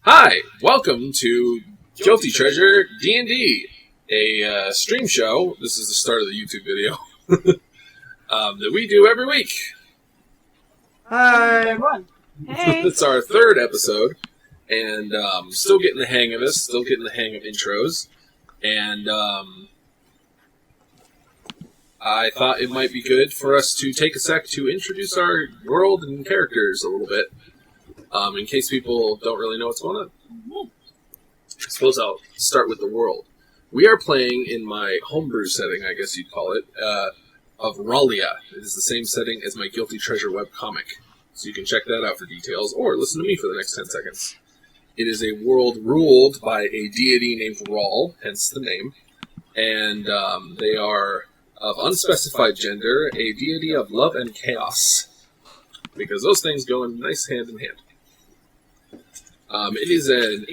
Hi, welcome to Guilty Treasure D&D, a stream show. This is the start of the YouTube video that we do every week. Hi, everyone. Hey. It's our third episode, and still getting the hang of this, still getting the hang of intros, and I thought it might be good for us to take a sec to introduce our world and characters a little bit, in case people don't really know what's going on. I suppose I'll start with the world. We are playing in my homebrew setting, I guess you'd call it, of Ralia. It is the same setting as my Guilty Treasure webcomic, so you can check that out for details, or listen to me for the next 10 seconds. It is a world ruled by a deity named Ral, hence the name, and they are of unspecified gender, a deity of love and chaos, because those things go in nice hand in hand. It is an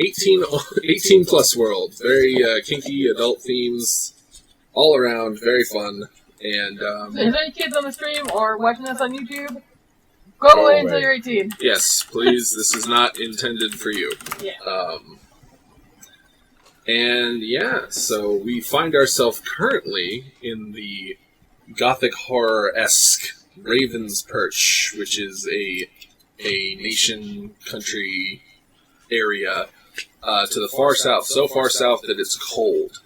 18 plus world, very kinky adult themes, all around, very fun, and So if there's any kids on the stream or watching us on YouTube, go away until you're 18. yes, please, this is not intended for you. Yeah. And yeah, so we find ourselves currently in the gothic horror-esque Raven's Perch, which is a nation, country area to the far south, so far south that it's cold.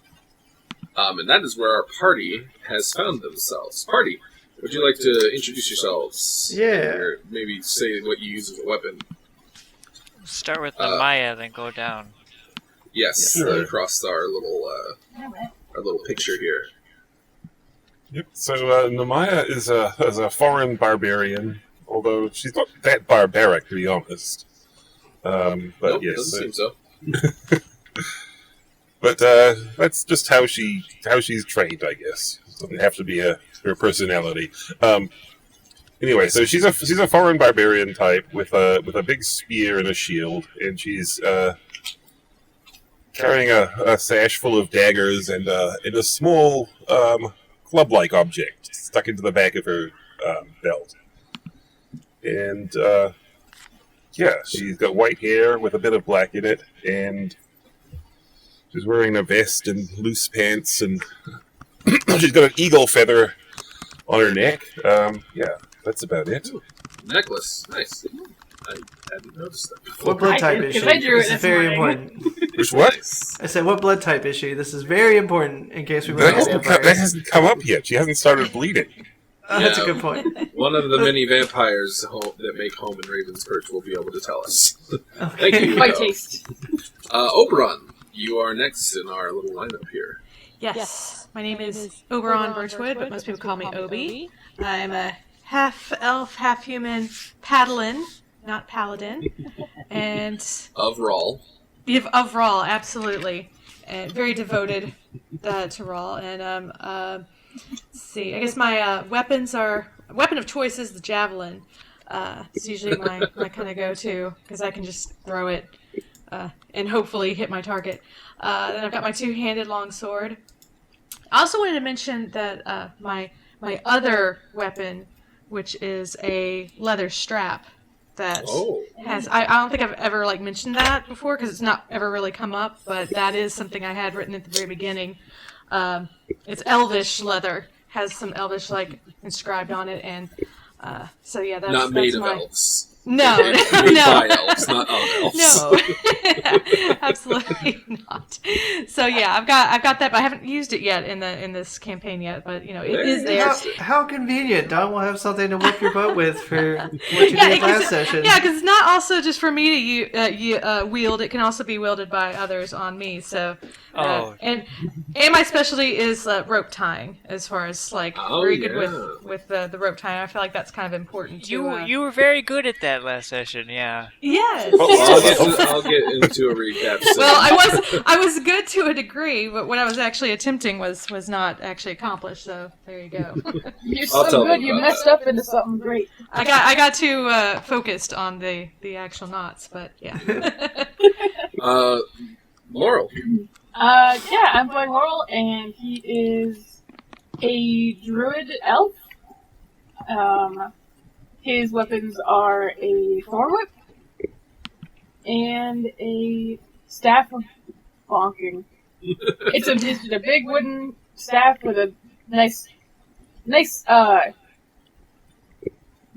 And that is where our party has found themselves. Party, would you like to introduce yourselves? Yeah. Or maybe say what you use as a weapon. Start with the Maya, then go down. Yes, Sure. across our little picture here. Yep. So Namaya is a foreign barbarian, although she's not that barbaric, to be honest. But Nope, yes, doesn't seem so. but that's just how she's trained, I guess. Doesn't have to be her personality. Anyway, so she's a foreign barbarian type with a big spear and a shield, and she's carrying a sash full of daggers and a small club-like object stuck into the back of her belt. And yeah, she's got white hair with a bit of black in it, and she's wearing a vest and loose pants, and she's got an eagle feather on her neck. Yeah, that's about it. Ooh, necklace, nice. I hadn't noticed that before. What blood type is she? I drew it This is this very morning. important. Which what? Nice. I said, what blood type is she? This is very important in case we That run out of vampires. hasn't come up yet. She hasn't started bleeding. Oh, that's a Yeah. good point. One of the many vampires that make home in Raven's Perch will be able to tell us. Thank Okay. you. My taste. Oberon, you are next in our little lineup here. Yes, my name is Oberon Birchwood, but most people call me Obi. I'm a half-elf, half-human paladin, not paladin, and Of Ral. of Rawl, absolutely, and very devoted to Rawl. And let's see, I guess my weapon of choice is the javelin. It's usually my kind of go-to because I can just throw it and hopefully hit my target. Then I've got my two-handed longsword. I also wanted to mention that my other weapon, which is a leather strap, that Oh. has. I don't think I've ever mentioned that before because it's not ever really come up. But that is something I had written at the very beginning. It's elvish leather, has some elvish inscribed on it, and so yeah, that's Not made that's of my... elves. No, Made by elves, not of elves. no, absolutely not. So yeah, I've got that, but I haven't used it yet in this campaign yet. But it is there. How convenient. Don will have something to whip your butt with for what you did last session. Yeah, because it's not also just for me to wield. It can also be wielded by others on me. So, and my specialty is rope tying. As far as very good with the rope tying, I feel like that's kind of important too. You were very good at that last session, yeah. Yes. I'll get into a recap soon. Well, I was good to a degree, but what I was actually attempting was not actually accomplished. So there you go. You're I'll tell so them good, you about messed up into something great. I got too focused on the actual knots, but yeah. Laurel. Yeah, I'm playing Laurel, and he is a druid elf. His weapons are a thorn whip and a staff of bonking. It's just a big wooden staff with a nice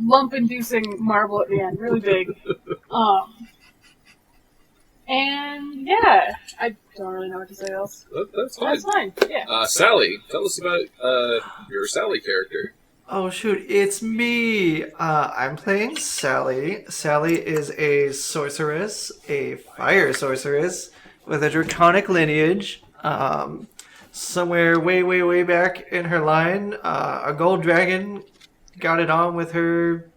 lump-inducing marble at the end, really big. And yeah, I don't really know what to say else. That's fine. That's fine. Yeah. Sally, tell us about your Sally character. Oh shoot, it's me! I'm playing Sally. Sally is a sorceress, a fire sorceress, with a draconic lineage. Somewhere way back in her line, a gold dragon got it on with her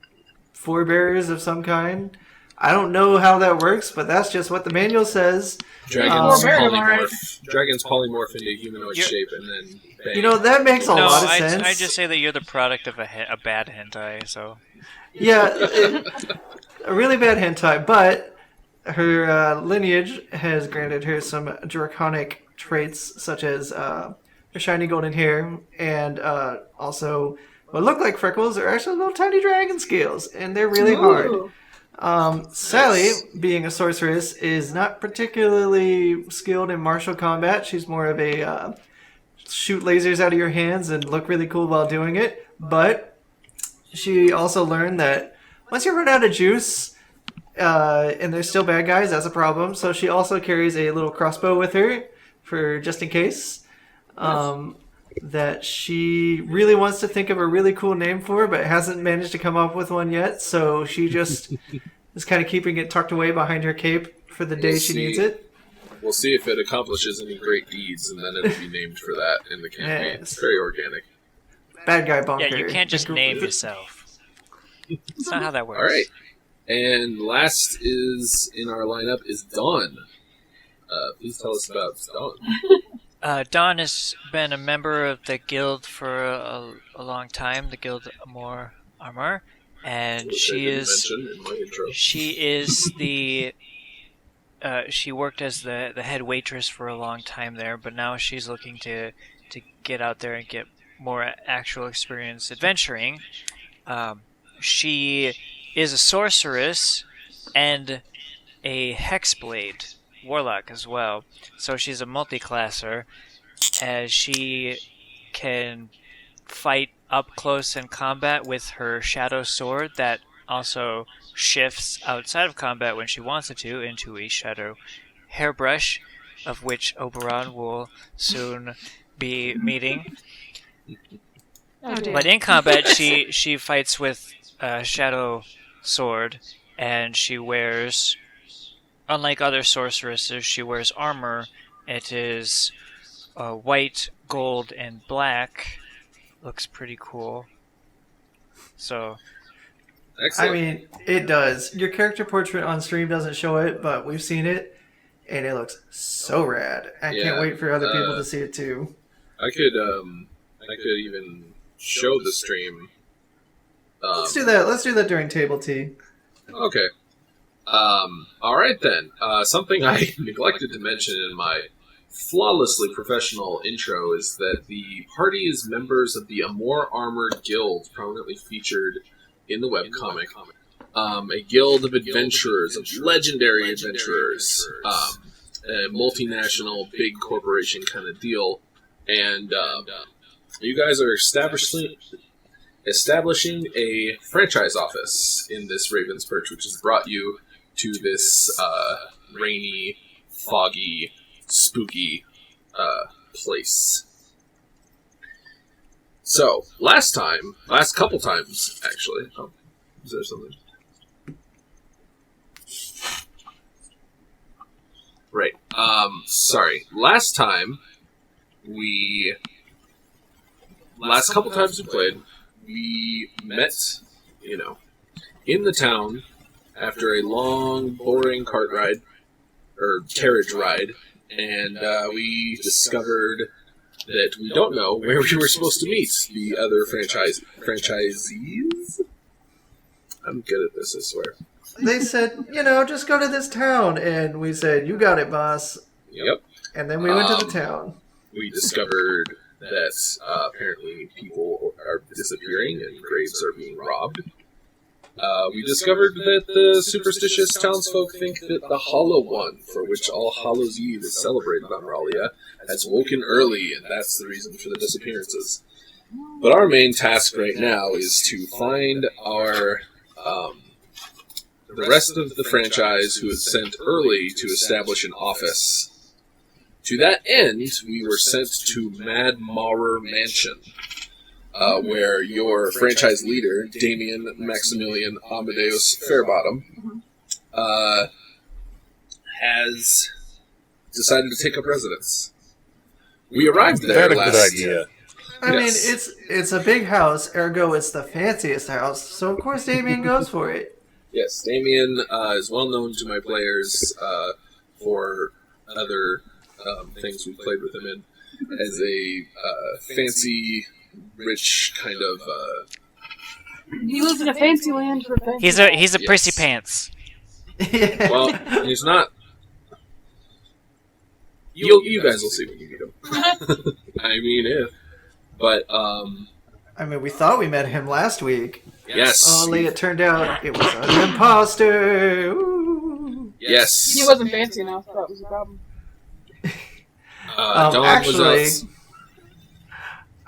forebears of some kind. I don't know how that works, but that's just what the manual says. Dragons Alright. polymorph into humanoid shape, and then bang. You know, that makes a lot of sense. I just say that you're the product of a bad hentai, so... Yeah, a really bad hentai, but her lineage has granted her some draconic traits, such as her shiny golden hair, and also what look like freckles are actually little tiny dragon scales, and they're really hard. Ooh. Sally, being a sorceress, is not particularly skilled in martial combat. She's more of a shoot lasers out of your hands and look really cool while doing it. But she also learned that once you run out of juice, and there's still bad guys, that's a problem. So she also carries a little crossbow with her for just in case. That she really wants to think of a really cool name for, but hasn't managed to come up with one yet. So she just is kind of keeping it tucked away behind her cape for the day she needs it. We'll see if it accomplishes any great deeds, and then it'll be named for that in the campaign. Yes. It's very organic. Bad guy bonker. Yeah, you can't just name yourself. That's not how that works. All right. And last is in our lineup is Dawn. Please tell us about Dawn. Dawn has been a member of the guild for a long time, the Guild Maurer Mansion, and Which I she didn't is mention in my intro. she worked as the head waitress for a long time there, but now she's looking to get out there and get more actual experience adventuring. She is a sorceress and a hexblade warlock as well, so she's a multi-classer, as she can fight up close in combat with her shadow sword that also shifts outside of combat when she wants it to into a shadow hairbrush, of which Oberon will soon be meeting. Oh, dear. But in combat, she fights with a shadow sword, and she wears, unlike other sorceresses, she wears armor. It is white, gold, and black. Looks pretty cool. So, Excellent. I mean, it does. Your character portrait on stream doesn't show it, but we've seen it, and it looks so rad. I Yeah, can't wait for other people to see it too. I could even show the stream. Let's do that. Let's do that during table tea. Okay. All right then. Something I neglected to mention in my flawlessly professional intro is that the party is members of the Amor Armored Guild, prominently featured in the webcomic. A guild of adventurers, of legendary adventurers, a multinational, big corporation kind of deal, and you guys are establishing a franchise office in this Raven's Perch, which has brought you to this rainy, foggy, spooky place. So, last couple times, actually. Oh, is there something? Right. Sorry. Last couple times we played, we met, in the town after a long, boring carriage ride, and we discovered that we don't know where we were supposed to meet the other franchisees. I'm good at this, I swear. They said, just go to this town, and we said, you got it, boss. Yep. And then we went to the town. We discovered that apparently people are disappearing and graves are being robbed. we discovered that the superstitious townsfolk think that the Hollow One, for which All Hallows Eve is celebrated on Ralia, has woken early, and that's the reason for the disappearances. But our main task right now is to find our the rest of the franchise who is sent early to establish an office. To that end, we were sent to Mad Maurer Mansion, where your franchise leader, Damien Maximilian Amadeus Fairbottom, has decided to take up residence. We arrived there That's a last... good idea. I mean, Yes. it's a big house, ergo it's the fanciest house, so of course Damien goes for it. Yes, Damien is well known to my players for other things we've played with him in, as a fancy, rich kind of... He lives in a fancy land for fancy. He's a Yes. prissy pants. Yeah. Well, he's not... You guys will see when you meet him. I mean, if... But, I mean, we thought we met him last week. yes. Only it turned out it was an imposter. Ooh. Yes. He wasn't fancy enough, that was the problem. Dawn Actually, was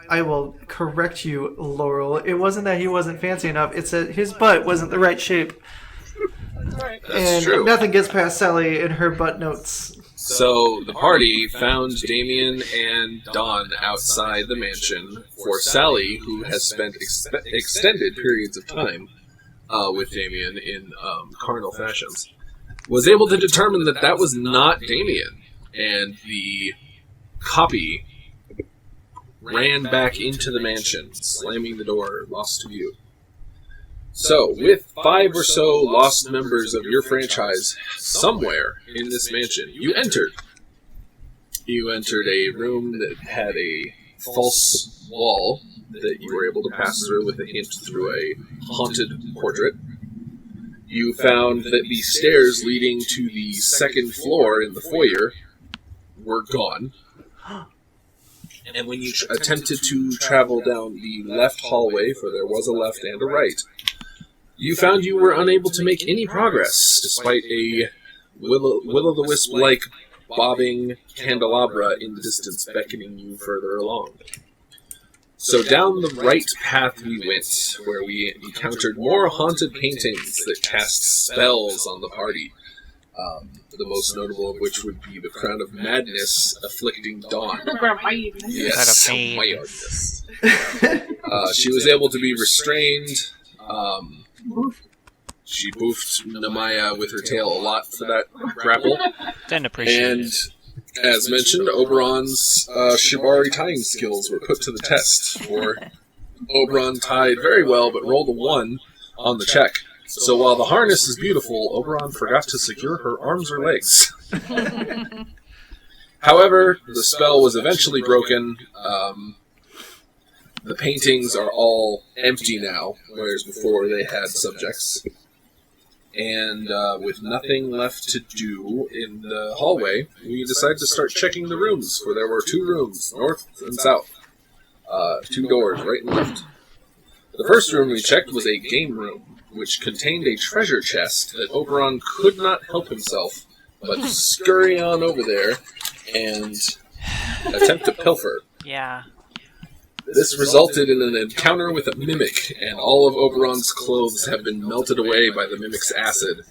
I will correct you, Laurel. It wasn't that he wasn't fancy enough. It's that his butt wasn't the right shape. Right. That's And true. nothing gets past Sally in her butt notes. So the party found Damien and Dawn outside the mansion, for Sally, who has spent extended periods of time with Damien in carnal fashions, was able to determine that that was not Damien, and the copy ran back into the mansion, slamming the door, lost to view. So, with 5 or so lost members of your franchise somewhere in this mansion, you entered. You entered a room that had a false wall that you were able to pass through with a hint through a haunted portrait. You found that the stairs leading to the second floor in the foyer were gone. And when you attempted to travel down the left hallway, for there was a left and a right, you found you were unable to make any progress, despite a will-o'-the-wisp-like bobbing candelabra in the distance beckoning you further along. So down the right path we went, where we encountered more haunted paintings that cast spells on the party. The most notable of which would be the Crown of Madness afflicting Dawn. Yes, Crown of madness. She was able to be restrained. She boofed Namaya with her tail a lot for that grapple. Didn't appreciate And, it. as mentioned, Oberon's shibari tying skills were put to the test. For Oberon tied very well, but rolled a 1 on the check. So while the harness is beautiful, Oberon forgot to secure her arms or legs. However, the spell was eventually broken. The paintings are all empty now, whereas before they had subjects. And with nothing left to do in the hallway, we decided to start checking the rooms, for there were 2 rooms, north and south. 2 doors, right and left. The first room we checked was a game room, which contained a treasure chest that Oberon could not help himself but scurry on over there and attempt to pilfer. Yeah. This resulted in an encounter with a mimic, and all of Oberon's clothes have been melted away by the mimic's acid.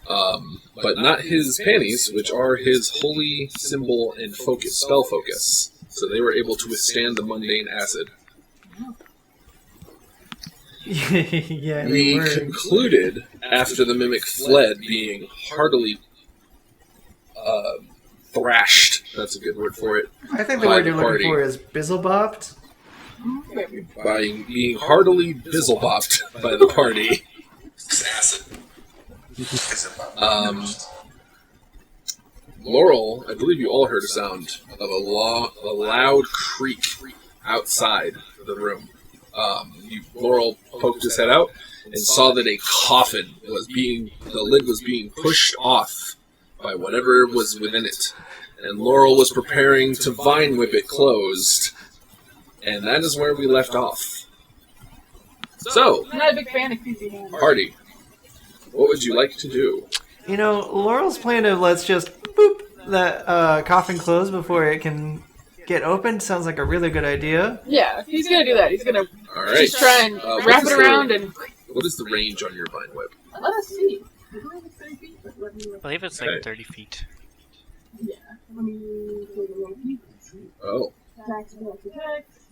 But not his panties, which are his holy symbol and spell focus. So they were able to withstand the mundane acid. Yeah, they We were. concluded, after the mimic fled, being heartily thrashed. That's a good word for it. I think the by word the you're party. looking for is bizzlebopped. By being heartily bizzlebopped by the party. Laurel, I believe you all heard a sound of a loud creak outside the room. Laurel poked his head out and saw that a coffin the lid was being pushed off by whatever was within it. And Laurel was preparing to vine whip it closed. And that is where we left off. So, I'm not a big fan of creepy hands. party, what would you like to do? You know, Laurel's plan of let's just boop that coffin close before it can get opened sounds like a really good idea. Yeah, he's gonna do that. He's gonna All right. just try and What wrap is it around and... What is the range on your vine whip? Let us see. I believe it's 30 feet, but let me I look. believe it's Okay. like 30 feet. Yeah. Let me take a little peek. Oh, Attacks.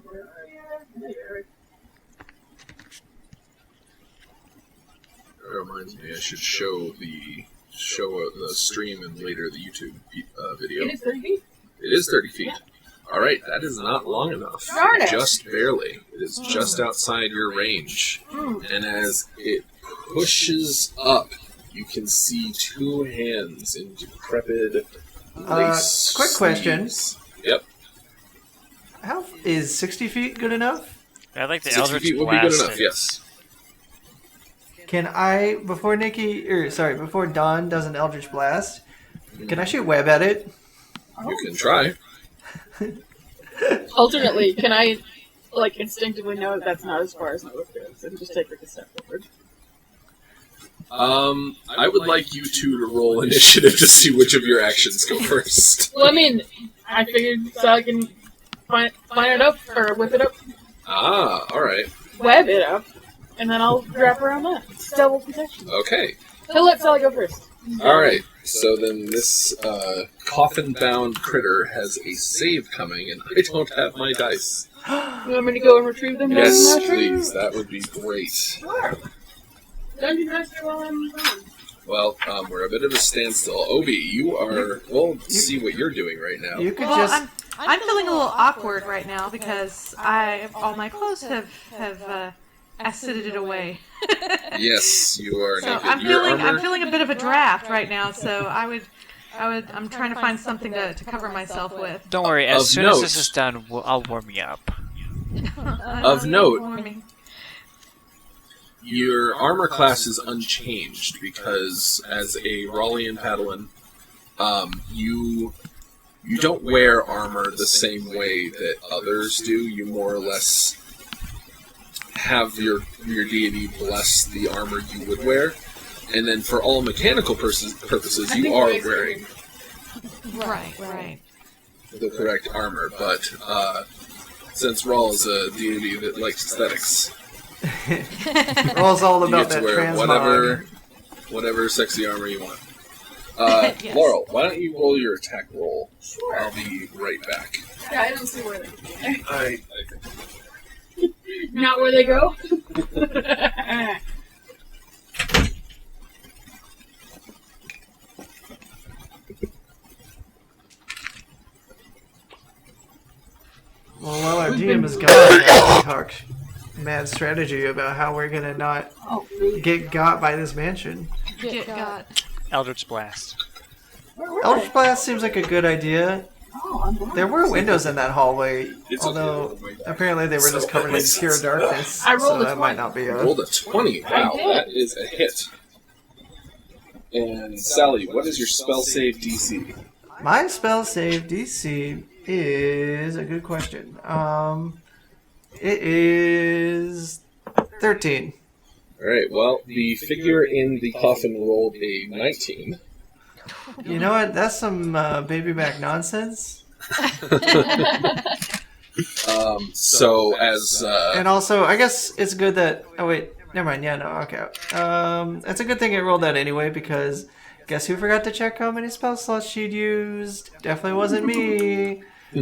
Where are you? There. that reminds me, I should show the stream and later the YouTube video. It is 30 feet? It is 30 feet. All right, that is not long enough. Darn it. Just barely. It is just outside your range. And as it pushes up, you can see two hands in decrepit lace Quick question. sleeves. Yep. How is 60 feet good enough? I like the 60 Eldritch feet will be good Blast. enough, yes. Can I, before Dawn does an Eldritch Blast, can I shoot web at it? You can try. Alternately, can I, like, instinctively know that that's not as far as my whip goes and just take, like, a step forward? I would like you two to roll initiative to see which of your actions go first. Well, I mean, I figured so I can find it up, or whip it up, Ah, alright. web it up, and then I'll wrap around that. It's double protection. Okay. He'll let Sally go first. Alright. So then this coffin-bound critter has a save coming, and I don't have my dice. You want me to go and retrieve them? Yes, Master? please. That would be great. Sure. Dungeon Master while I'm gone. Well, we're a bit of a standstill. Obi, you are... We'll see what you're doing right now. You could Well, just... I'm feeling a little awkward right now because all my clothes have acided it away. Yes, you are So naked. I'm Your feeling armor... a bit of a draft right now. So I'm trying to find something to cover myself with. Don't worry, as Of soon as note- this is done, I'll warm you up. Of note- Warming. Your armor class is unchanged because, as a Rawlian Paladin, you don't wear armor the same way that others do. You more or less have your deity bless the armor you would wear, and then for all mechanical purposes, you are wearing Right. the correct armor. But since Rawl is a deity that likes aesthetics, Roll's all you about get to that wear transmog. whatever sexy armor you want. Yes. Laurel, why don't you roll your attack roll? Sure. I'll be right back. Yeah, I don't see where they go. I Not where they go? Well, while our GM is gone, I can talk mad strategy about how we're gonna not Oh, really? get got by this mansion. Get got. Eldritch Blast. Eldritch Blast seems like a good idea. Oh, I'm glad. There were windows in that hallway, It's although okay. apparently they were just covered in pure darkness, I rolled so a that 20. might not be a... rolled a 20. Wow, I did. that is a hit. And Sally, what is your spell save DC? My spell save DC is a good question. It is 13. Alright, well, the figure in the coffin rolled a 19. You know what? That's some baby back nonsense. So as And also, I guess it's good that... Oh, wait. Never mind. Yeah, no. Okay. It's a good thing it rolled that anyway, because guess who forgot to check how many spell slots she'd used? Definitely wasn't me. So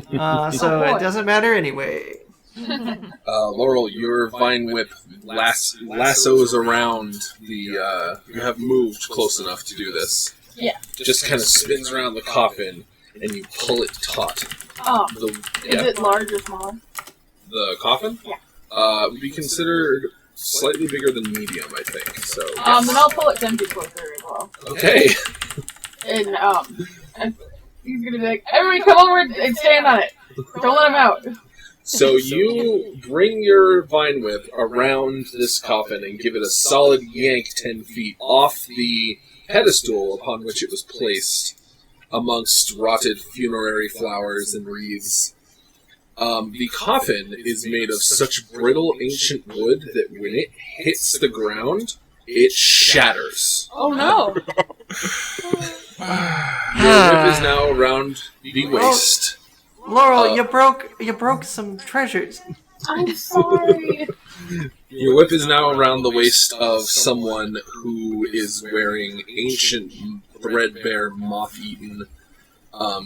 boy. it doesn't matter anyway. Laurel, your vine whip lassos around the you have moved close enough to do this. Yeah. Just kind of spins around the coffin and you pull it taut. Is it large or small? The coffin? Yeah. Would be considered slightly bigger than medium, I think. So. Then I'll pull it 10 feet closer as well. Okay. And he's gonna be like, everybody come over and stand on it. Don't let him out. So you bring your vine whip around this coffin and give it a solid yank 10 feet off the pedestal upon which it was placed amongst rotted funerary flowers and wreaths. The coffin is made of such brittle ancient wood that when it hits the ground, it shatters. Oh no! Your whip is now around the waist. Laurel, you broke some treasures. I'm sorry. Your whip is now around the waist of someone who is wearing ancient, threadbare, moth-eaten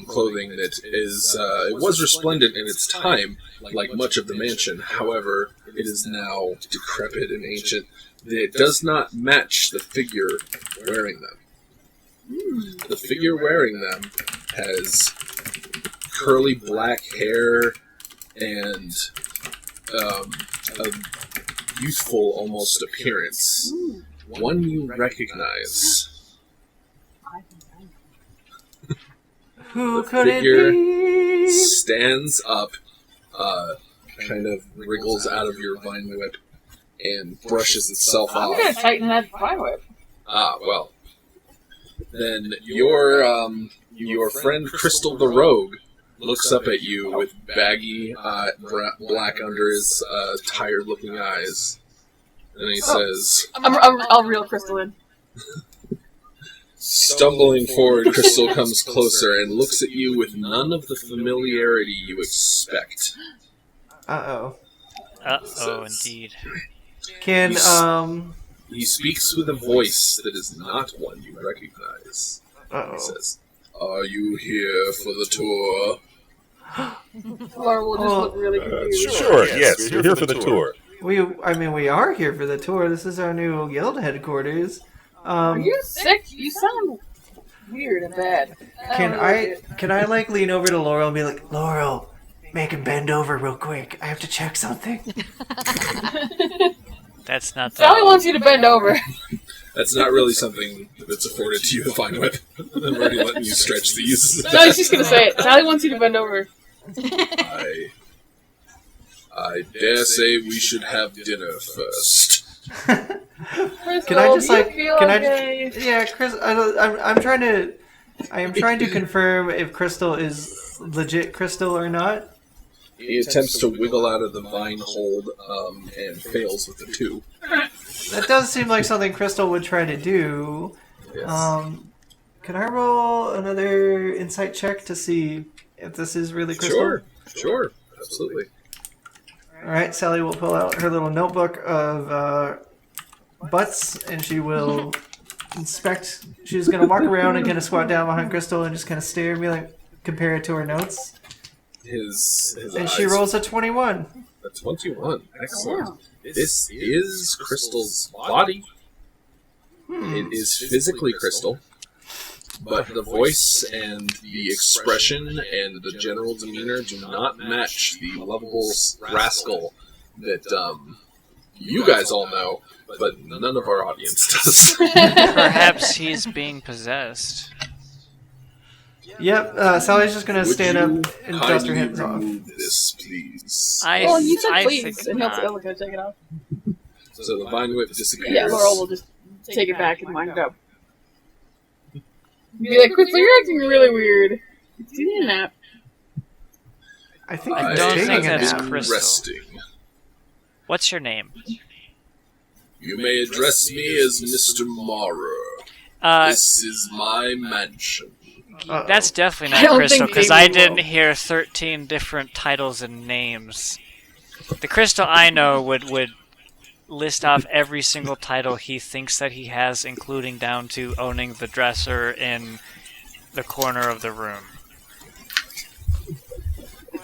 clothing that is, it was resplendent in its time, like much of the mansion. However, it is now decrepit and ancient. It does not match the figure wearing them. The figure wearing them has curly black hair and a youthful almost appearance. One you recognize. Who The could it figure be? stands up, kind of wriggles out of your vine whip, and brushes itself I'm off. gonna tighten that vine whip. Ah, well. Then your friend Crystal the Rogue looks up at you with baggy black under his tired-looking eyes, and he says, I'll reel Crystal in. stumbling forward, Crystal comes closer and looks at you with none of the familiarity you expect. Uh-oh. Uh-oh, indeed. Can, He speaks with a voice that is not one you recognize. He uh-oh. says, "Are you here for the tour?" Laura will just look really confused. Sure, yes, we're here for the tour. We are here for the tour. This is our new guild headquarters. Are you sick? You sound weird and bad. Can I like lean over to Laurel and be like, Laurel, make him bend over real quick. I have to check something. That's not the... Sally wants you to bend over. That's not really something that's afforded to you to find with. I'm already letting you stretch these. No, she's gonna say it. Sally wants you to bend over. I dare say we should have dinner first. Can I just like? Can I? Yeah, Chris. I'm trying to. I am trying to confirm if Crystal is legit Crystal or not. He attempts to wiggle out of the vine hold and fails with the two. That does seem like something Crystal would try to do. Yes. Can I roll another insight check to see if this is really Crystal? Sure, absolutely. All right, Sally will pull out her little notebook of butts, and she will inspect. She's going to walk around and kind of squat down behind Crystal and just kind of stare and be like, compare it to her notes. His And eyes, she rolls a 21. a 21. Excellent. This is Crystal's body. It is physically Crystal, but the voice and the expression and the general demeanor do not match the lovable rascal that you guys all know, but none of our audience does. Perhaps he's being possessed. Yep, Sally's just going to Would stand you up and dust her kindly hands off. remove this, please? Well, you said I please, think and not. he'll go take it off. So the vine whip disappears. Yeah, Laurel will just take it back and wind it up. Be like, Crystal, you're acting really weird. Do you need a nap? I think I he's don't taking think a that's nap. Crystal. Resting. What's your name? You may address me as Mr. Maurer. This is my mansion. Uh-oh. That's definitely I not don't Crystal, think because David I will. didn't hear 13 different titles and names. The Crystal I know would list off every single title he thinks that he has, including down to owning the dresser in the corner of the room.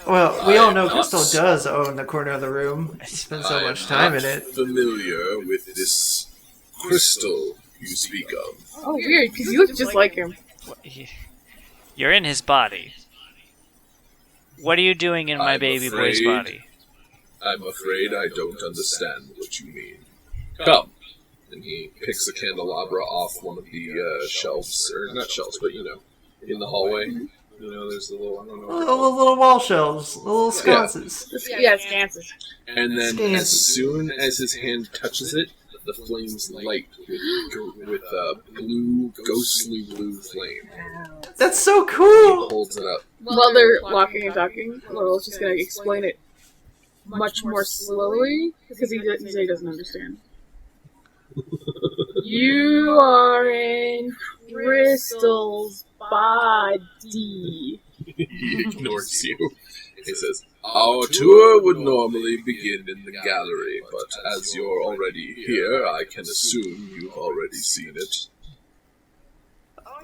Well, we all know I'm Crystal not- does own the corner of the room. Spent so I much am time not in it. familiar with this crystal you speak of. Oh, weird, because you look just like him. You're in his body. What are you doing in my I'm baby boy's afraid- body? I'm afraid I don't understand what you mean. Come. And he picks a candelabra off one of the shelves, or not shelves, but in the hallway. You know, there's the little, I don't know. What they're called. Little wall shelves, little sconces. Yeah, it's Kansas. And then, Scans. as soon as his hand touches it, the flames light with a blue, ghostly blue flame. That's so He cool! holds it up. While they're walking and talking, Laurel's just gonna explain it much more slowly because he doesn't understand. You are in Crystal's body. He ignores you. He says, "Our tour would normally begin in the gallery, but as you're already here, I can assume you've already seen it."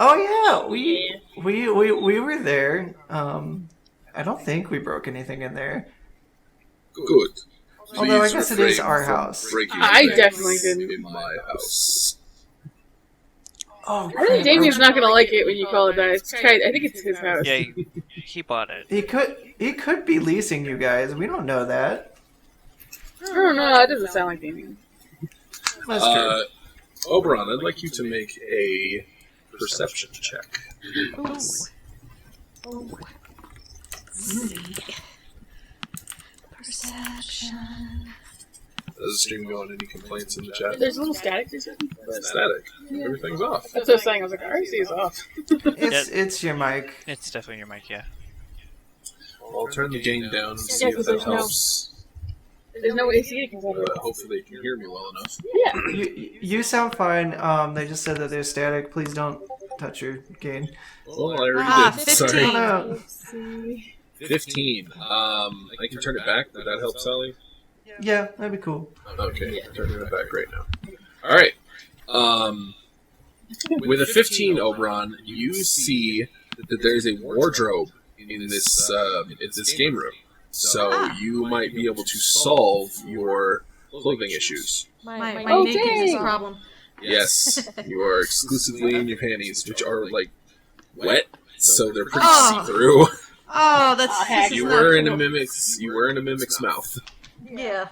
Oh yeah, we were there. I don't think we broke anything in there. Good. Although I Please guess it is refrain our from house. breaking I things definitely didn't. in my house. Oh, I think Damien's not gonna like it when you call it that. I think it's his house. Yeah, he bought it. he could be leasing you guys. We don't know that. I don't know. It doesn't sound like Damien. That's true. Oberon, I'd like you to make a perception check. Perception. Does the stream go on? Any complaints in the chat? There's a little static or something. Static. Everything's off. That's what I was saying. I was like, RC is off. It's your mic. It's definitely your mic, yeah. I'll turn the gain down and see Yeah, if 'cause that there's no- helps. There's no AC it can cover. Hopefully they can hear me well enough. Yeah. You sound fine. They just said that there's static. Please don't touch your gain. Well, I already did. 15. Sorry. No. 15. I can turn it back. Would that help, Sally? Yeah, that'd be cool. Okay, I'm turning it back right now. Alright. With a 15, Oberon, you see that there's a wardrobe in this game room. So you might be able to solve your clothing issues. My Oh, nakedness dang. problem. Yes, you are exclusively in your panties, which are, like, wet, so they're pretty Oh. see-through. Oh, this is You not were in a cool. mimic's mouth. Yeah.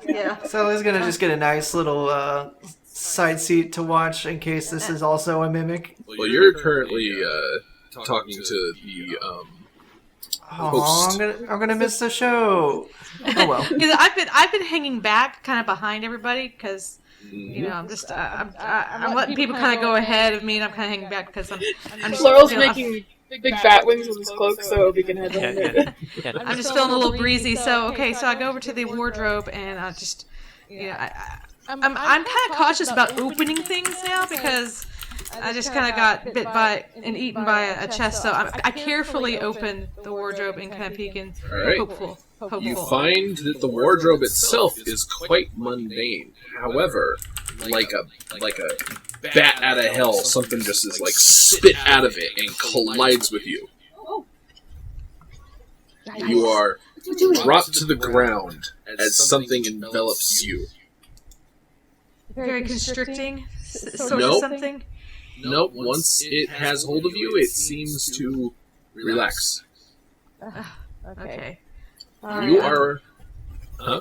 So he's gonna just get a nice little side seat to watch in case this is also a mimic. Well, you're currently talking to the Oh, I'm gonna miss the show. Oh well. Because I've been hanging back, kind of behind everybody, because you know I'm just I'm letting people kind of go ahead of me, and I'm kind of hanging back because I'm just Laurel's you know, making big fat wings with his cloak so we can have Yeah, them. yeah. I'm just feeling a little breezy. So okay, so I go over to the wardrobe and I just I'm kind of cautious about opening things now because I just kind of got bit by and eaten by a chest. So I carefully open the wardrobe and kind of peek in, Alright. hopeful. You find that the wardrobe itself is quite mundane. However, like a bat out of hell, something just is like spit out of it and collides with you. You are dropped to the ground as something envelops you. Very constricting, sort Nope. of something. Nope, once it has hold of you, it seems to relax. Okay. You are... Huh?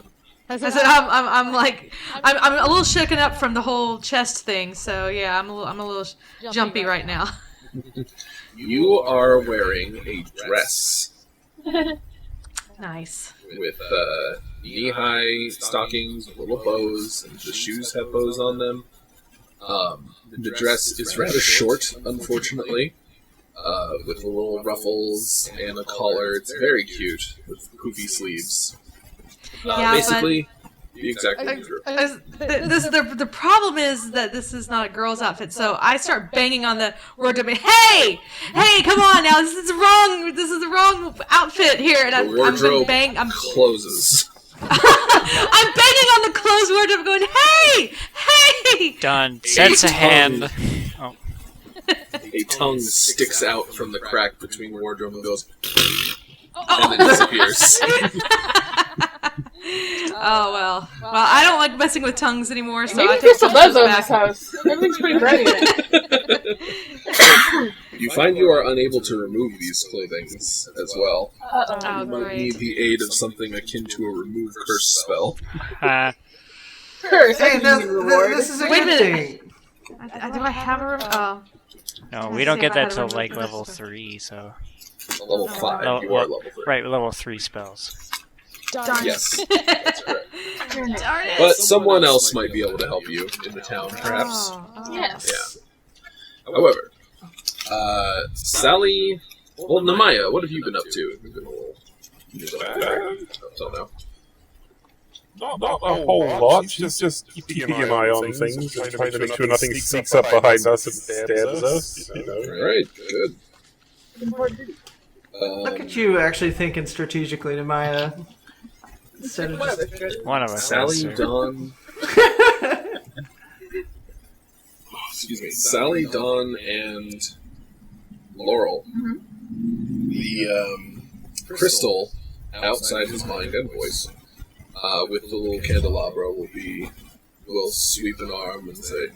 I said I'm like I'm a little shaken up from the whole chest thing. So yeah, I'm a little jumpy right now. You are wearing a dress Nice. with knee-high stockings, with little bows, and the shoes have bows on them. The dress is rather short, unfortunately, with the little ruffles and a collar. It's very cute, with poofy sleeves. Yeah, Basically, the exact thing true. The problem is that this is not a girl's outfit, so I start banging on the wardrobe. Hey, come on now! This is wrong. This is the wrong outfit here, and The I'm wardrobe bang. closes. I'm banging on the closed wardrobe, going, hey! Done. Sets a hand. Oh, A tongue sticks out from the crack between the wardrobe and goes... and then disappears. Oh well. Well, I don't like messing with tongues anymore, so I Maybe take Crystal some of loves those on this back. house. Everything's pretty bright in it. You find you are unable to remove these clothings as well. Oh, You might great. need the aid of something akin to a remove curse spell. Curse, Hey, that's a reward. this is a Wait a good minute. thing. Do I have a room? Oh. no, Let's we don't see get if I that had a till room like for level this. 3, so... Level 5, Oh, you are well, level 3. Right, level 3 spells. Yes, that's correct. Darn it. But someone else might be able to help you in the town, perhaps. Oh. Yes. However, Sally Well, Namaya, what have you been up to? You've been a little... Until now. Not a whole lot. Just keeping an eye on things and trying to make sure nothing sneaks up behind us and stabs us. You know. Alright, good. Look at you actually thinking strategically, Namaya. Instead of just... One of us. Sally, has to. Dawn... Excuse me. Sally, Dawn, and Laurel. The crystal outside his mind and voice, with the little candelabra, will sweep an arm and say,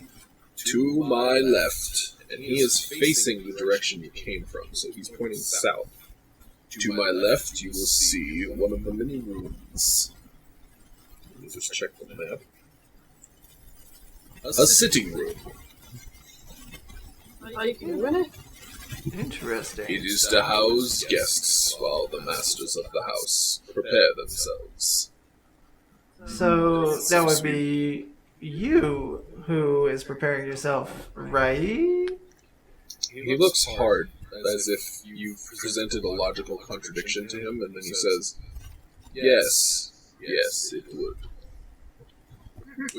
"To my left," and he is facing the direction you came from, so he's pointing south. To my left, you will see one of the many rooms. Let me just check the map. A sitting room. Oh, you can win it? Interesting. It is to house guests while the masters of the house prepare themselves. So that would be you who is preparing yourself, right? He looks hard, as if you've presented a logical contradiction to him, and then he says, "Yes, it would.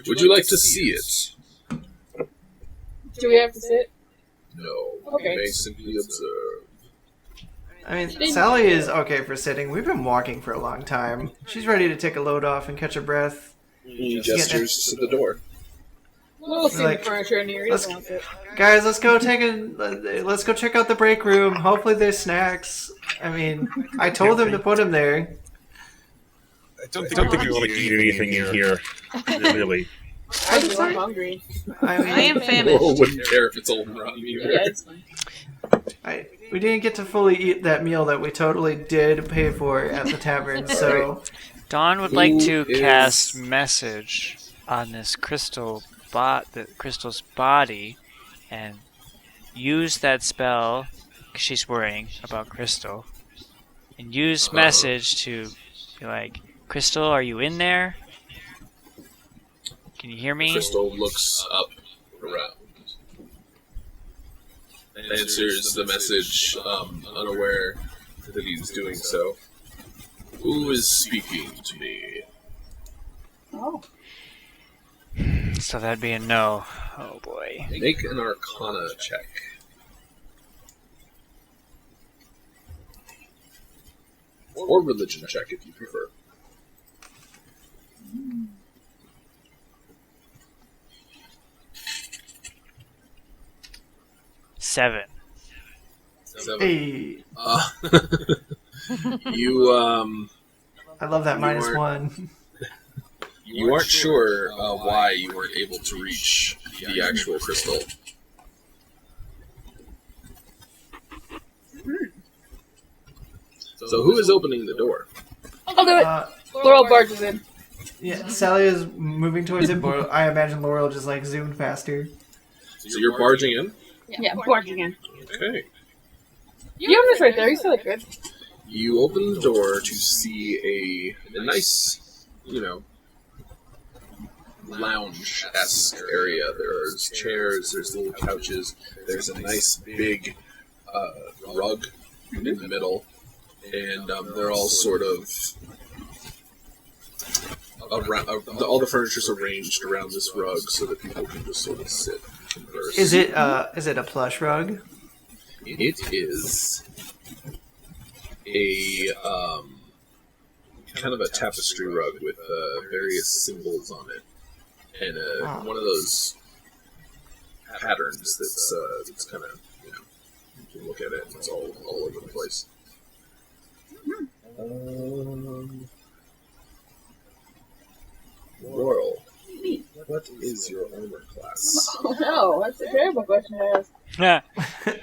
Would you like to see it?" Do we have to sit? No, Okay. you may simply observe. I mean, Sally is okay for sitting. We've been walking for a long time. She's ready to take a load off and catch her breath. He gestures to the door. We'll see Like, the furniture in here. He doesn't want it. Guys, let's go check out the break room. Hopefully there's snacks. I mean, I told them to put them there. I don't think we want to eat anything in here. Really. I'm hungry. I mean, I am famished. Whoa, wouldn't care if it's old and rotten either. Yeah, it's fine. we didn't get to fully eat that meal that we totally did pay for at the tavern, so... Dawn would like to Who is- cast message on this the crystal's body, and use that spell. 'Cause she's worrying about Crystal, and use message to be like, "Crystal, are you in there? Can you hear me?" Crystal looks up around. Answers the message, unaware that he's doing so. Who is speaking to me? Oh. So that'd be a no. Oh boy. Make an Arcana check. Or religion check if you prefer. Seven. 7. Hey, You, I love that You minus are- one. you aren't sure why you weren't able to reach the actual crystal. So who is opening the door? I'll do it. Laurel barges in. Yeah, Sally is moving towards it, but I imagine Laurel just like zoomed faster. So you're barging in? Yeah, barging in. Okay. You have this right there. You still look good. You open the door to see a nice, lounge-esque area. There's chairs, there's little couches, there's a nice big rug in the middle, and they're all sort of around, all the furniture's arranged around this rug so that people can just sort of sit and converse. Is it a plush rug? It is a kind of a tapestry rug with various symbols on it, and one of those patterns that's kind of you can look at it and it's all over the place. Laurel, what is your armor class? Oh no, that's a terrible question to ask.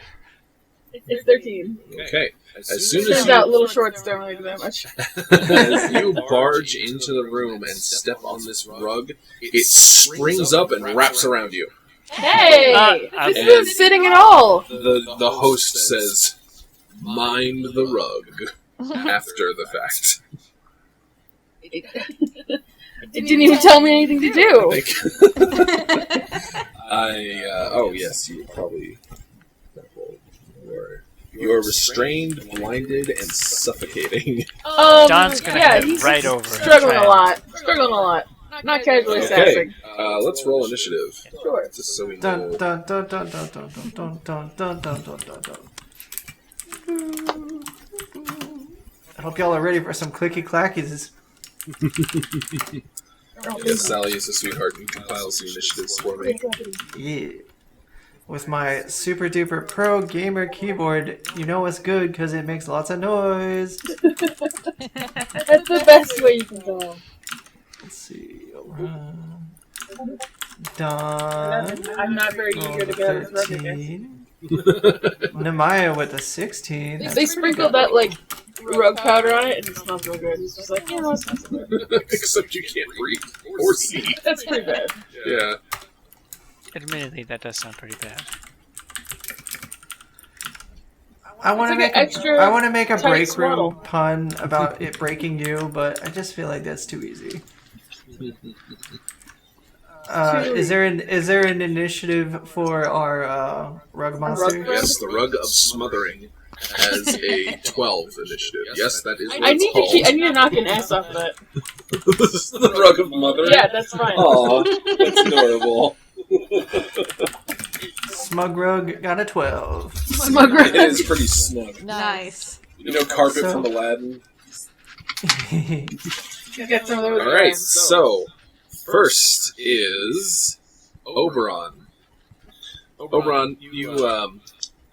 It's 13. Okay, as soon as Turns out little shorts don't really do that much. as you barge into the room and step on this rug, it springs up and wraps around you. Hey! And- This isn't sitting at all! The host says, "Mind the rug," after the fact. It didn't even tell me anything to do. Oh yes, you probably You are restrained, blinded, and suffocating. Don's gonna hit he's right over. Struggling a lot. Not casually Okay, sassing. let's roll initiative. Sure. Just so we Dun know. dun dun dun dun dun dun dun dun dun dun dun dun. I hope y'all are ready for some clicky clackies. Yes, Sally is a sweetheart and compiles the initiatives for me. Yeah. With my super duper pro gamer keyboard, you know it's good because it makes lots of noise. That's the best way you can go. Let's see. Done. I'm not very eager to get out of this rug again. 13. Nehemiah with a 16. They sprinkled that, like, rug powder on it, and it smells real good. It's just like, yeah, no, it smells good. Except you can't breathe or see. That's pretty bad. Yeah. Admittedly, that does sound pretty bad. I want to It's like make an extra I want to make a tight break swaddle. room pun about it breaking you, but I just feel like that's too easy. Is there an initiative for our rug monster? rug? Yes, the Rug of Smothering has a 12 initiative. Yes, that is what I it's need called. I need to knock an ass off of that. The Rug of Mothering? Yeah, that's fine. Aw, that's adorable. Smug rug got a 12. Smug It is pretty snug. Nice. You know Carpet So- from Aladdin? Get some of those. Alright, so first is Oberon. Oberon, you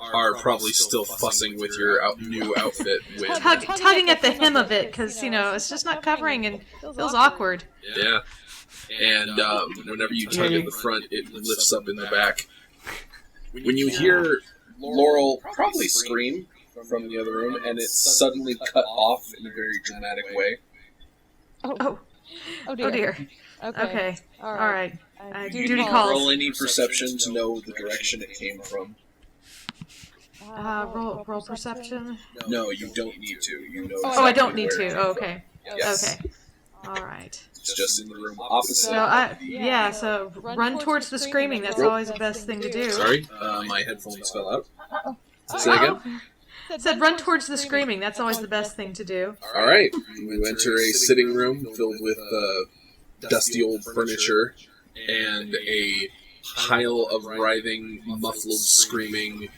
are probably still fussing with your new outfit. With, Tugging at the hem of it because, it's just not covering and feels awkward. yeah. And whenever you tug at the front, it lifts up in the back. When you hear Laurel probably scream from the other room, and it's suddenly cut off in a very dramatic way. Oh dear. Okay. All right. Duty Roll calls. any perception to know the direction it came from. Roll perception. No, you don't need to. You know. Oh, I don't exactly need where it to. came Oh, from. okay. Yes. Okay. All right. It's just in the room opposite. So run towards the screaming. That's always the best thing to do. Sorry, my headphones fell out. Say again. Said run towards the screaming. That's always the best thing to do. All right. You enter a sitting room filled with dusty old furniture and a pile of writhing, muffled, screaming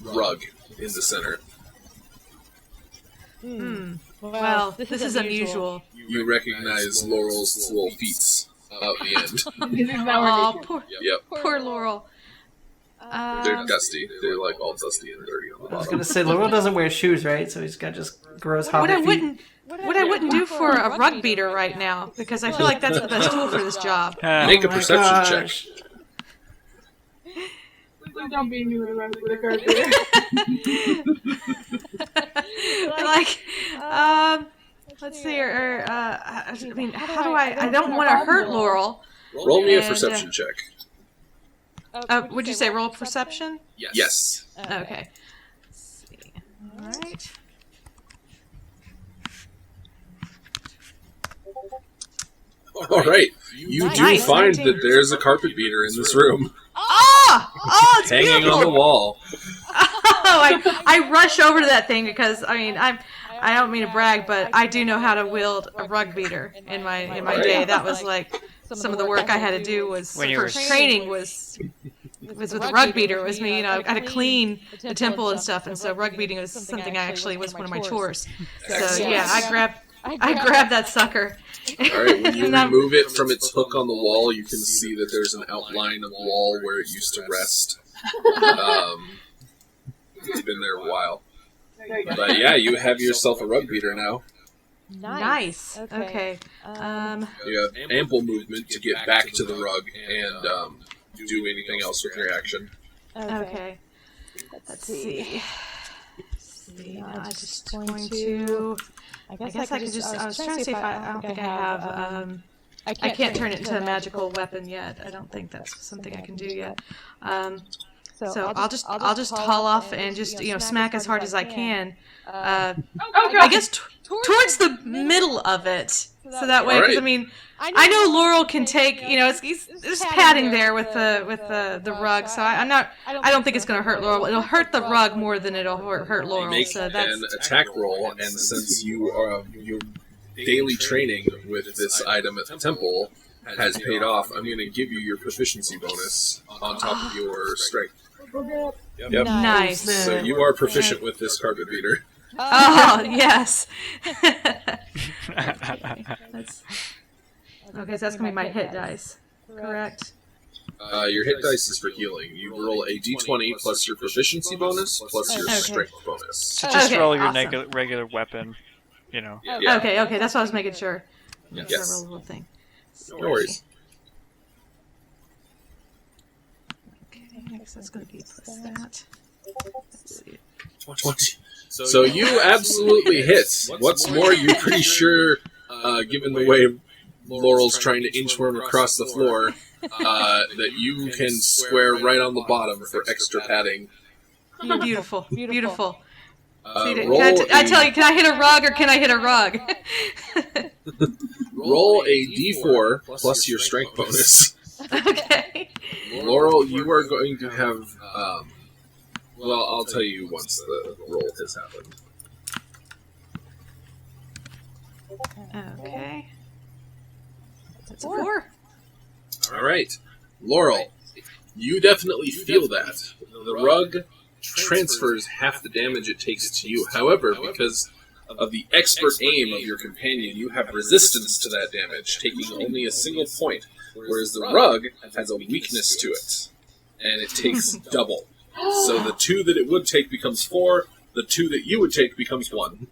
rug in the center. Well, this is unusual. You recognize Laurel's little feet out the end. Oh, Yep, poor Laurel. they're dusty. They're like all dusty and dirty on the I was bottom. gonna say Laurel doesn't wear shoes, right? So he's got just gross What hobbit I feet. wouldn't do for a rug beater right now because I feel like that's the best tool for this job. Make a Oh my perception check. gosh. Please don't beat me with a carpet. Let's see. I mean, how do I don't want to hurt Laurel. Roll me a And, perception check. Would you say roll perception? Yes. Okay. Let's see. All right. All right. You do Nice. find that there's a carpet beater in this room, Oh, it's hanging beautiful. on the wall. Oh, I rush over to that thing because I don't mean to brag, but I do know how to wield a rug beater in my day. That was like some of the work I had to do was When you for were training was with a rug beater. It was me, I had to clean the temple and stuff, and so rug beating was something I actually was one of my chores. So yeah, I grabbed that sucker. All right. When you And I'm- remove it from its hook on the wall, you can see that there's an outline of the wall where it used to rest. It's been there a while. But yeah, you have yourself a rug beater now. Nice. Okay. You have ample movement to get back to the rug and do anything else with your action. Okay. Let's see. I'm just going to. I guess I could just. I was trying to see if I don't think I have. I can't turn it into a magical weapon yet. I don't think that's something I can do yet. So I'll just haul off and just smack as hard as I can. God. I guess towards the middle of it, so that way, because Alright. I know Laurel can take. There's padding there with the rug, so I don't think it's gonna hurt Laurel. It'll hurt the rug more than it'll hurt Laurel. Make So that's an attack roll, and since your daily training with this item at the temple has paid off, I'm going to give you your proficiency bonus on top of your strength. Yep. nice. So you are proficient with this carpet beater. Oh yes. Okay, so that's gonna be my hit dice, correct? Your hit dice is for healing. You roll a d20 plus your proficiency bonus plus your Okay. strength bonus. So just Okay, roll your awesome. regular weapon. Yeah. Okay, that's what I was making sure. Yes. So I roll a little thing. No worries. Okay, so that's gonna be plus that. Let's see. 20. So you absolutely hit. What's more, you're pretty sure, given the way Laurel's trying to inchworm across the floor, that you can square right on the bottom for extra padding. Beautiful. Roll I tell you, can I hit a rug or can I hit a rug? roll a d4 plus your strength bonus. Okay. Laurel, you are going to have... well, I'll tell you once the roll has happened. Okay. That's a 4. All right. Laurel, you definitely feel that. The rug transfers half the damage it takes to you. However, because of the expert aim of your companion, you have resistance to that damage, taking only a single point, whereas the rug has a weakness to it, and it takes double. So the 2 that it would take becomes 4, the 2 that you would take becomes 1.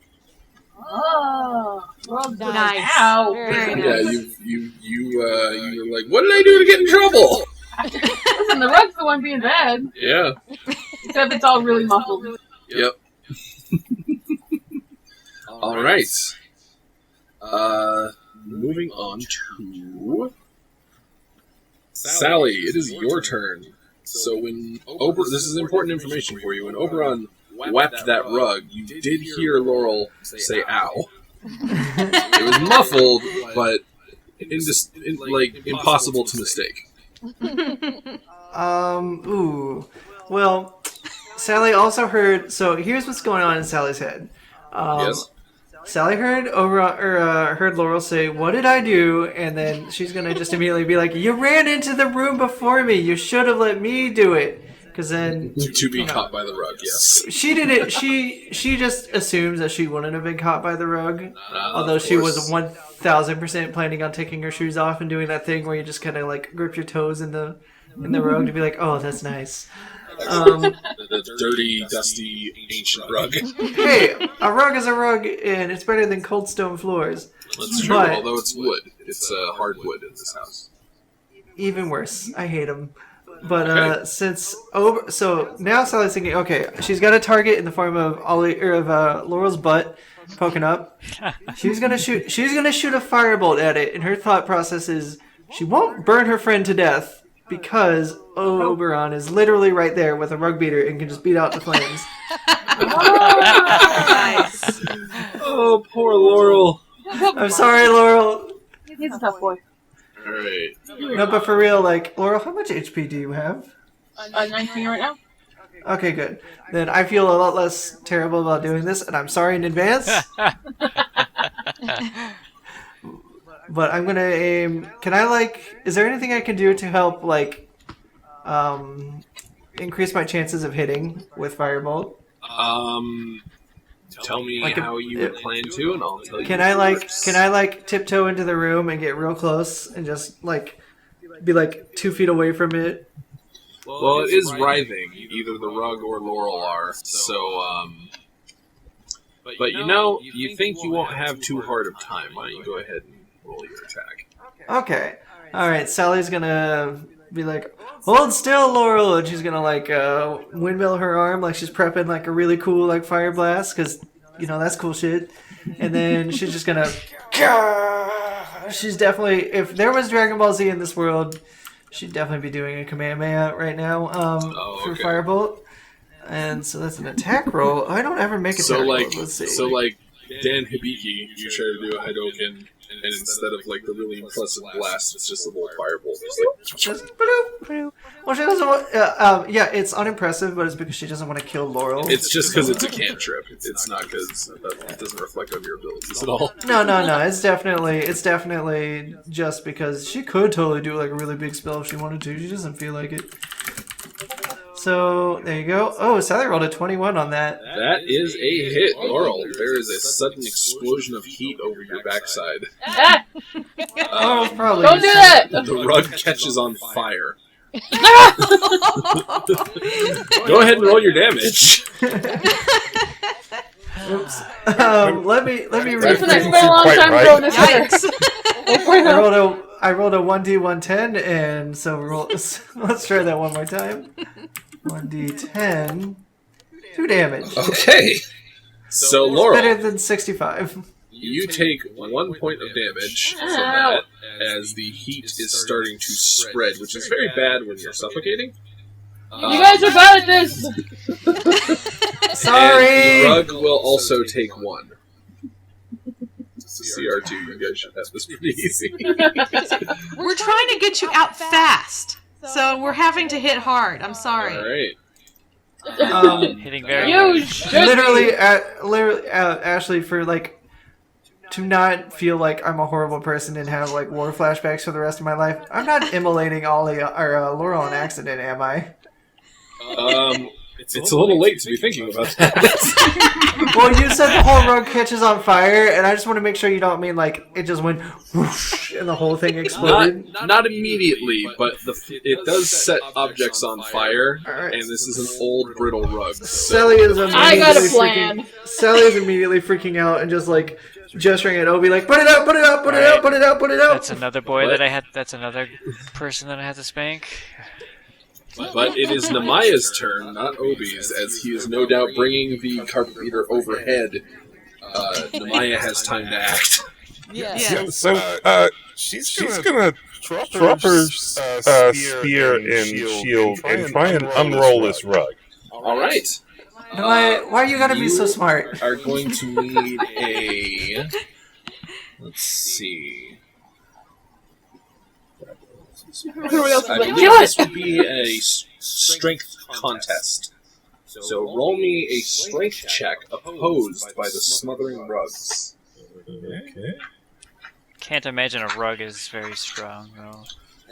Oh, well done. Nice. Ow. Very Yeah, nice. you're like, what did I do to get in trouble? Listen, the rug's the one being bad. Yeah. Except it's all really muffled. Yep. All right. Moving on to Sally. It is your turn. So when this is important information for you. When Oberon whacked that rug, you did hear Laurel say "ow." It was muffled, but impossible to mistake. Ooh. Well, Sally also heard. So here's what's going on in Sally's head. Yes. Sally heard heard Laurel say, "What did I do?" And then she's gonna just immediately be like, "You ran into the room before me. You should have let me do it." Because then To be caught by the rug, yes. she didn't. She just assumes that she wouldn't have been caught by the rug. Although Of she course. was 1,000% planning on taking her shoes off and doing that thing where you just kind of like grip your toes in the rug to be like, "Oh, that's nice." The dirty, dusty, ancient rug. Hey, a rug is a rug, and it's better than cold stone floors. That's true, But- although it's wood. It's hardwood in this house. Even worse, I hate them. But Okay. so now Sally's thinking, okay, she's got a target in the form of Laurel's butt poking up. She's gonna shoot a firebolt at it, and her thought process is she won't burn her friend to death because Oberon is literally right there with a rug beater and can just beat out the flames. Nice. Oh, poor Laurel. I'm sorry, Laurel. He's a tough boy. Alright. No, but for real, like, Laurel, how much HP do you have? 19 right now. Okay, good. Then I feel a lot less terrible about doing this, and I'm sorry in advance. But I'm gonna aim. Can I is there anything I can do to help increase my chances of hitting with firebolt? Tell me Like how you would plan to, and I'll tell you. Can I tiptoe into the room and get real close and just be 2 feet away from it? Well, it is writhing. Either the rug or Laurel are. So, but you think you won't have too hard of time. Why don't you go ahead and roll your attack? Okay. All right. Sally's gonna be like, "Hold still, Laurel," and she's gonna windmill her arm like she's prepping a really cool fire blast because that's cool shit. And then she's just gonna. She's definitely, if there was Dragon Ball Z in this world, she'd definitely be doing a Kamehameha right now for okay. Firebolt. And so that's an attack roll. I don't ever make attack rolls. Let's see. So like Dan Hibiki, you try to do a Hadouken, and instead of like the really impressive blast, it's just a little firebolt. Just bloop. Well, she doesn't want. Yeah, it's unimpressive, but it's because she doesn't want to kill Laurel. It's just because it's a cantrip. It's not because it doesn't reflect on your abilities at all. No. It's definitely just because she could totally do like a really big spell if she wanted to. She doesn't feel like it. So there you go. Oh, Sally rolled a 21 on that. That is a hit, Laurel. There is a sudden explosion of heat over your backside. Ah! Oh, probably. Don't do that! The rug catches on fire. Go ahead and roll your damage. Oops. Let me It's been rephrase. a long time Quite throwing this here. Yikes. I rolled a 1d110, and so let's try that one more time. 1d10, 2 damage. Okay. So, Better Laurel, than 65. you take 1 point of damage from that as the heat is starting to spread, which is very bad when you're suffocating. You guys are bad at this! Sorry! And the rug will also take 1. CR2, you guys should have this pretty easy. We're trying to get you out fast, so we're having to hit hard. I'm sorry. Alright. Hitting very You hard. should literally, Ashley, for like to not feel like I'm a horrible person and have like war flashbacks for the rest of my life. I'm not immolating Ollie or Laurel on accident, am I? It's a little late to be thinking about that. Well, you said the whole rug catches on fire, and I just want to make sure you don't mean like it just went whoosh and the whole thing exploded. Not immediately, but it does set objects on fire, Alright. and this is an old brittle rug. So Sally is I got a plan. Sally is immediately freaking out and just like gesturing at Obi like, put it out, put it out, put it out, put it out, put it out. That's another boy that I had. That's another person that I had to spank. But it is Namaya's turn, not Obi's, as he is no doubt bringing the carpet beater overhead. Namaya has time to act. Yes. So, she's gonna drop her spear and shield and try and unroll this rug. All right. Why are you gonna be so smart? Are going to need a. Let's see. Everybody else is I like, believe do this it! would be a strength contest. So roll me a strength check opposed by the smothering rugs. Okay. Can't imagine a rug is very strong though.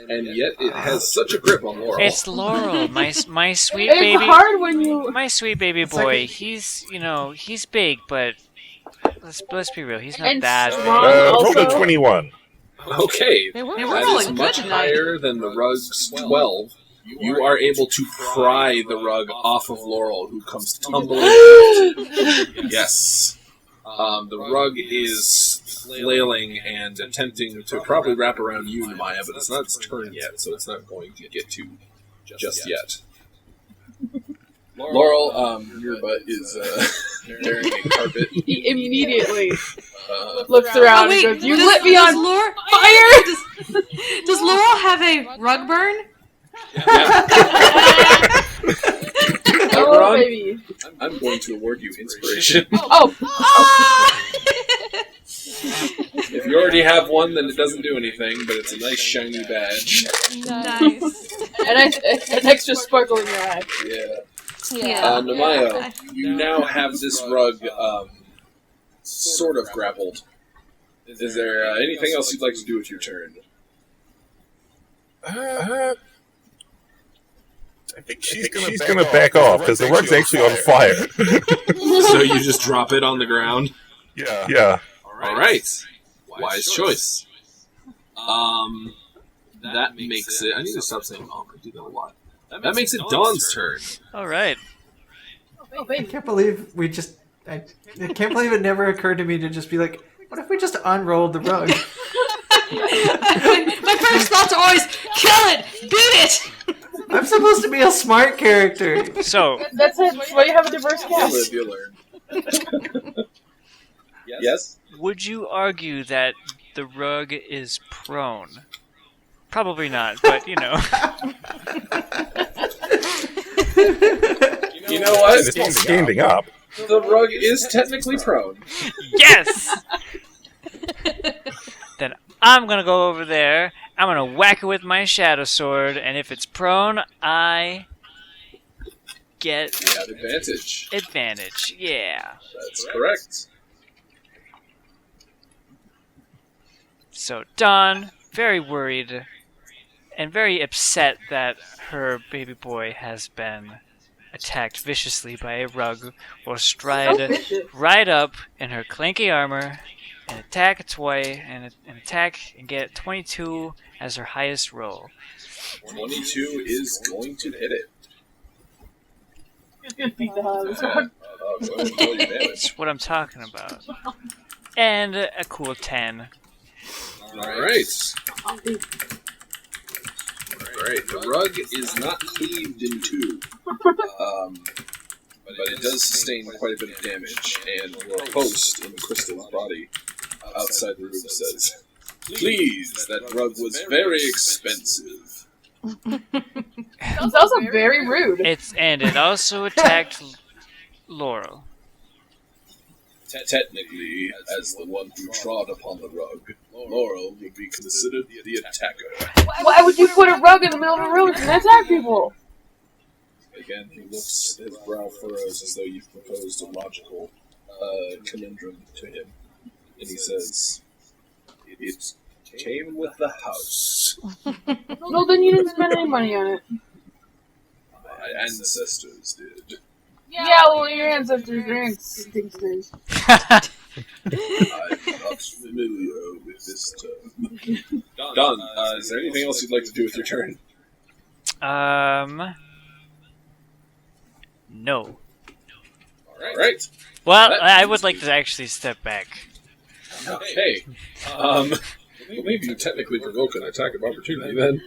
And yet it has such a grip on Laurel. It's Laurel, my sweet It's baby, hard when you... my sweet baby like boy. a- He's big, but let's be real, he's not And that strong. big. Rolled a Also- 21. Okay, Hey, we're that rolling is good much tonight. higher than the rug's 12. You are able to pry the rug off of Laurel, who comes tumbling. Yes. The rug is flailing and attempting to probably wrap around you, Maya, but it's not its turn yet, so it's not going to get to just yet. Laurel, your butt is bearing a carpet. He immediately Uh, looks around Oh, wait, and goes, you does- lit me does on Laurel- fire! Does Laurel have a rug burn? Oh, Oberon, baby. I'm going to award you inspiration. Oh, If you already have one, then it doesn't do anything, but it's a nice shiny badge. Nice. an extra sparkle in your eye. Yeah. Yeah. Namaya, you now have this rug sort of grappled. Is there anything else you'd like to do with your turn? I think she's gonna back off because the rug's actually on fire. So you just drop it on the ground? Yeah. Alright. Wise choice. That makes it... I need to stop saying I do that a lot. That makes it Dawn's turn. All right. Oh, I baby. can't believe I can't believe it never occurred to me to just be like, what if we just unrolled the rug? My first thoughts are always, kill it! Beat it! I'm supposed to be a smart character. So That's it. That's why you have a diverse You'll cast. live, you'll learn. Yes? would you argue that the rug is prone? Probably not, but you know. You know what? It's standing up. The rug is technically prone. Yes! Then I'm gonna go over there, I'm gonna whack it with my shadow sword, and if it's prone, I get You have advantage. advantage. Yeah. That's correct. So Dawn, very worried and very upset that her baby boy has been attacked viciously by a rug, will stride right up in her clanky armor and attack its way and attack and get 22 as her highest roll. 22 is going to hit it. Beat the hell out of this one. Go ahead and roll your damage. That's what I'm talking about. And a cool 10. Alright. Alright, the rug is not cleaved in two. But it does sustain quite a bit of damage, and your host in the crystal's body outside the room says, "Please, that rug was very expensive." It's also very rude. It also attacked Laurel. Technically, as the one who trod upon the rug, Laurel would be considered the attacker. Why would you put a rug in the middle of a room to attack people? Again, he lifts his brow furrows as though you've proposed a logical conundrum to him. And he says, "It came with the house. Well, then you didn't spend any money on it. My ancestors did. Yeah, well, your ancestors drank stinksters. I'm not familiar with this term." Don, is there anything else you'd like to do with your turn? No. Alright. Well, That I means would like to actually step back. Okay. Well, maybe you technically provoke an attack of opportunity then.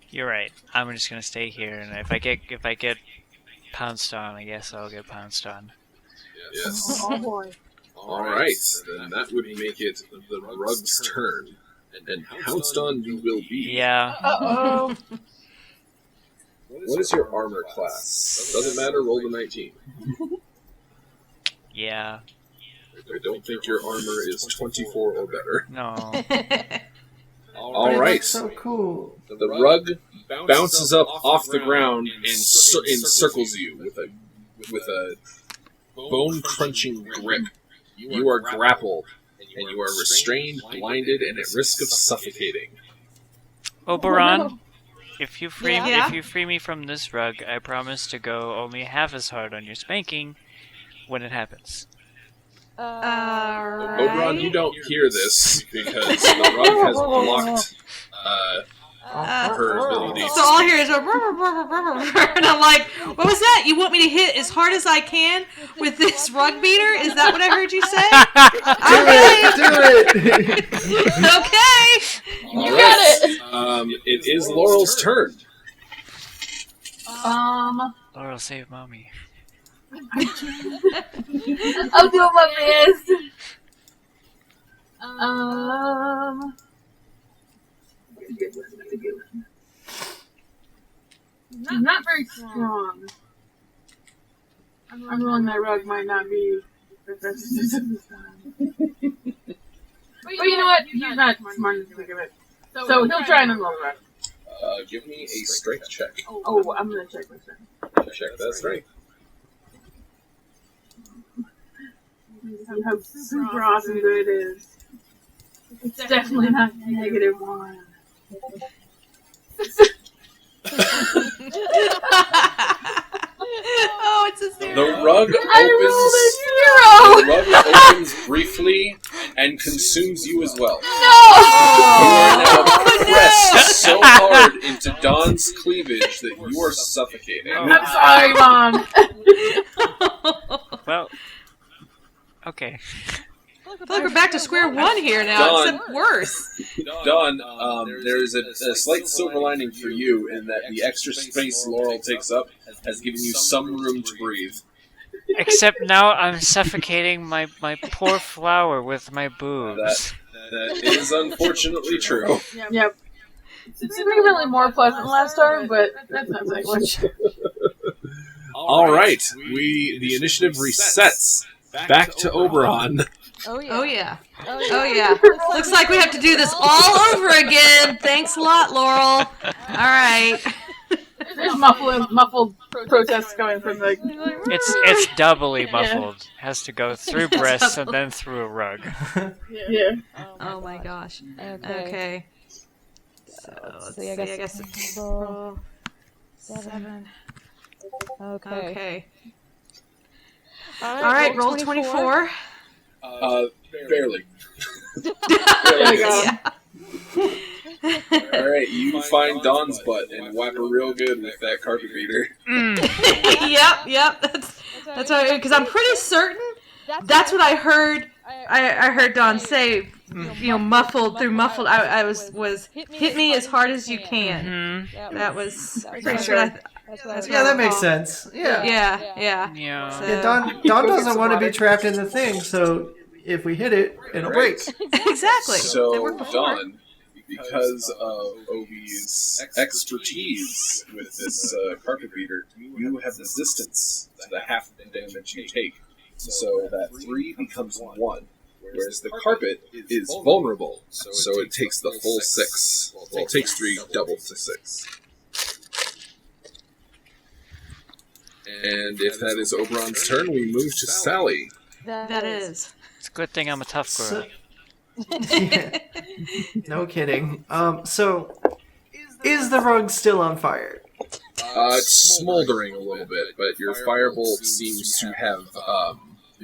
You're right. I'm just gonna stay here, and if I get pounced on, I guess I'll get pounced on. Yes. Oh boy. Alright, then that would make it the rug's turn. And pounced on you will be. Yeah. Uh-oh. What is your armor class? Doesn't matter, roll the 19. Yeah. I don't think your armor is 24 or better. No. Alright, So cool. the rug bounces up off the ground and encircles you with a bone-crunching grip. You are grappled, and you are restrained, blinded, and at risk of suffocating. Oberon, if you free Yeah? if you free me from this rug, I promise to go only half as hard on your spanking when it happens. Oberon, you don't hear this because the rug has blocked her ability to So all I hear is a and I'm like, what was that? You want me to hit as hard as I can with this rug beater? Is that what I heard you say? Do it! Okay. You got it. It is Laurel's turn. Laurel, save mommy. I'll do my best. Not very strong. I'm rolling that rug might not be the best use of his time. But you know what? He's not smart enough to think of it. So he'll try and unroll the rug. Give me a strength check. Oh, I'm gonna check my strength. Check that strength. See how super awesome good it is. It's definitely not -1. Oh, it's a zero. The rug I rolled a 0! the rug opens briefly and consumes you as well. No! You are now pressed so hard into Dawn's cleavage that you are suffocating. I'm sorry, Mom. Well, okay. I feel like we're back to square one here now, Dawn. except worse. Dawn, there is a slight silver lining for you in that the extra space Laurel takes up has given you some room to breathe. Except now I'm suffocating my poor flower with my boobs. That is unfortunately true. Yep. It's significantly more pleasant than last time, but that's not saying much. All right, the initiative resets back to Oberon. Oh yeah. Oh yeah. Looks like we have to do this all over again. Thanks a lot, Laurel. All right. There's muffled protests coming from the... It's doubly muffled. Has to go through breasts and then through a rug. Yeah. Oh my gosh. Okay. So let's see. I guess it's roll 7. Okay. All right. Roll 24. Barely. There we go. Alright, you find Dawn's butt and whap her real good with that carpet beater. Yep. That's right. Because I'm pretty certain that's what I heard. I heard Dawn say, muffled through muffled. I was hit me as hard as you can. Mm-hmm. That was pretty sure. That makes sense. Yeah. Yeah. So- Dawn doesn't want to be trapped in the thing, so if we hit it, it'll break. Exactly. They So, worked before. Dawn, because of Obi's expertise with this carpet beater, you have resistance to the half of the damage you take. So that 3 becomes 1, whereas the carpet is vulnerable, so it takes the full 6. Well, it takes 3 double to 6. And if that is Oberon's turn, we move to Sally. That is. It's a good thing I'm a tough girl. No kidding. So, is the rug still on fire? It's smoldering a little bit, but your firebolt seems to have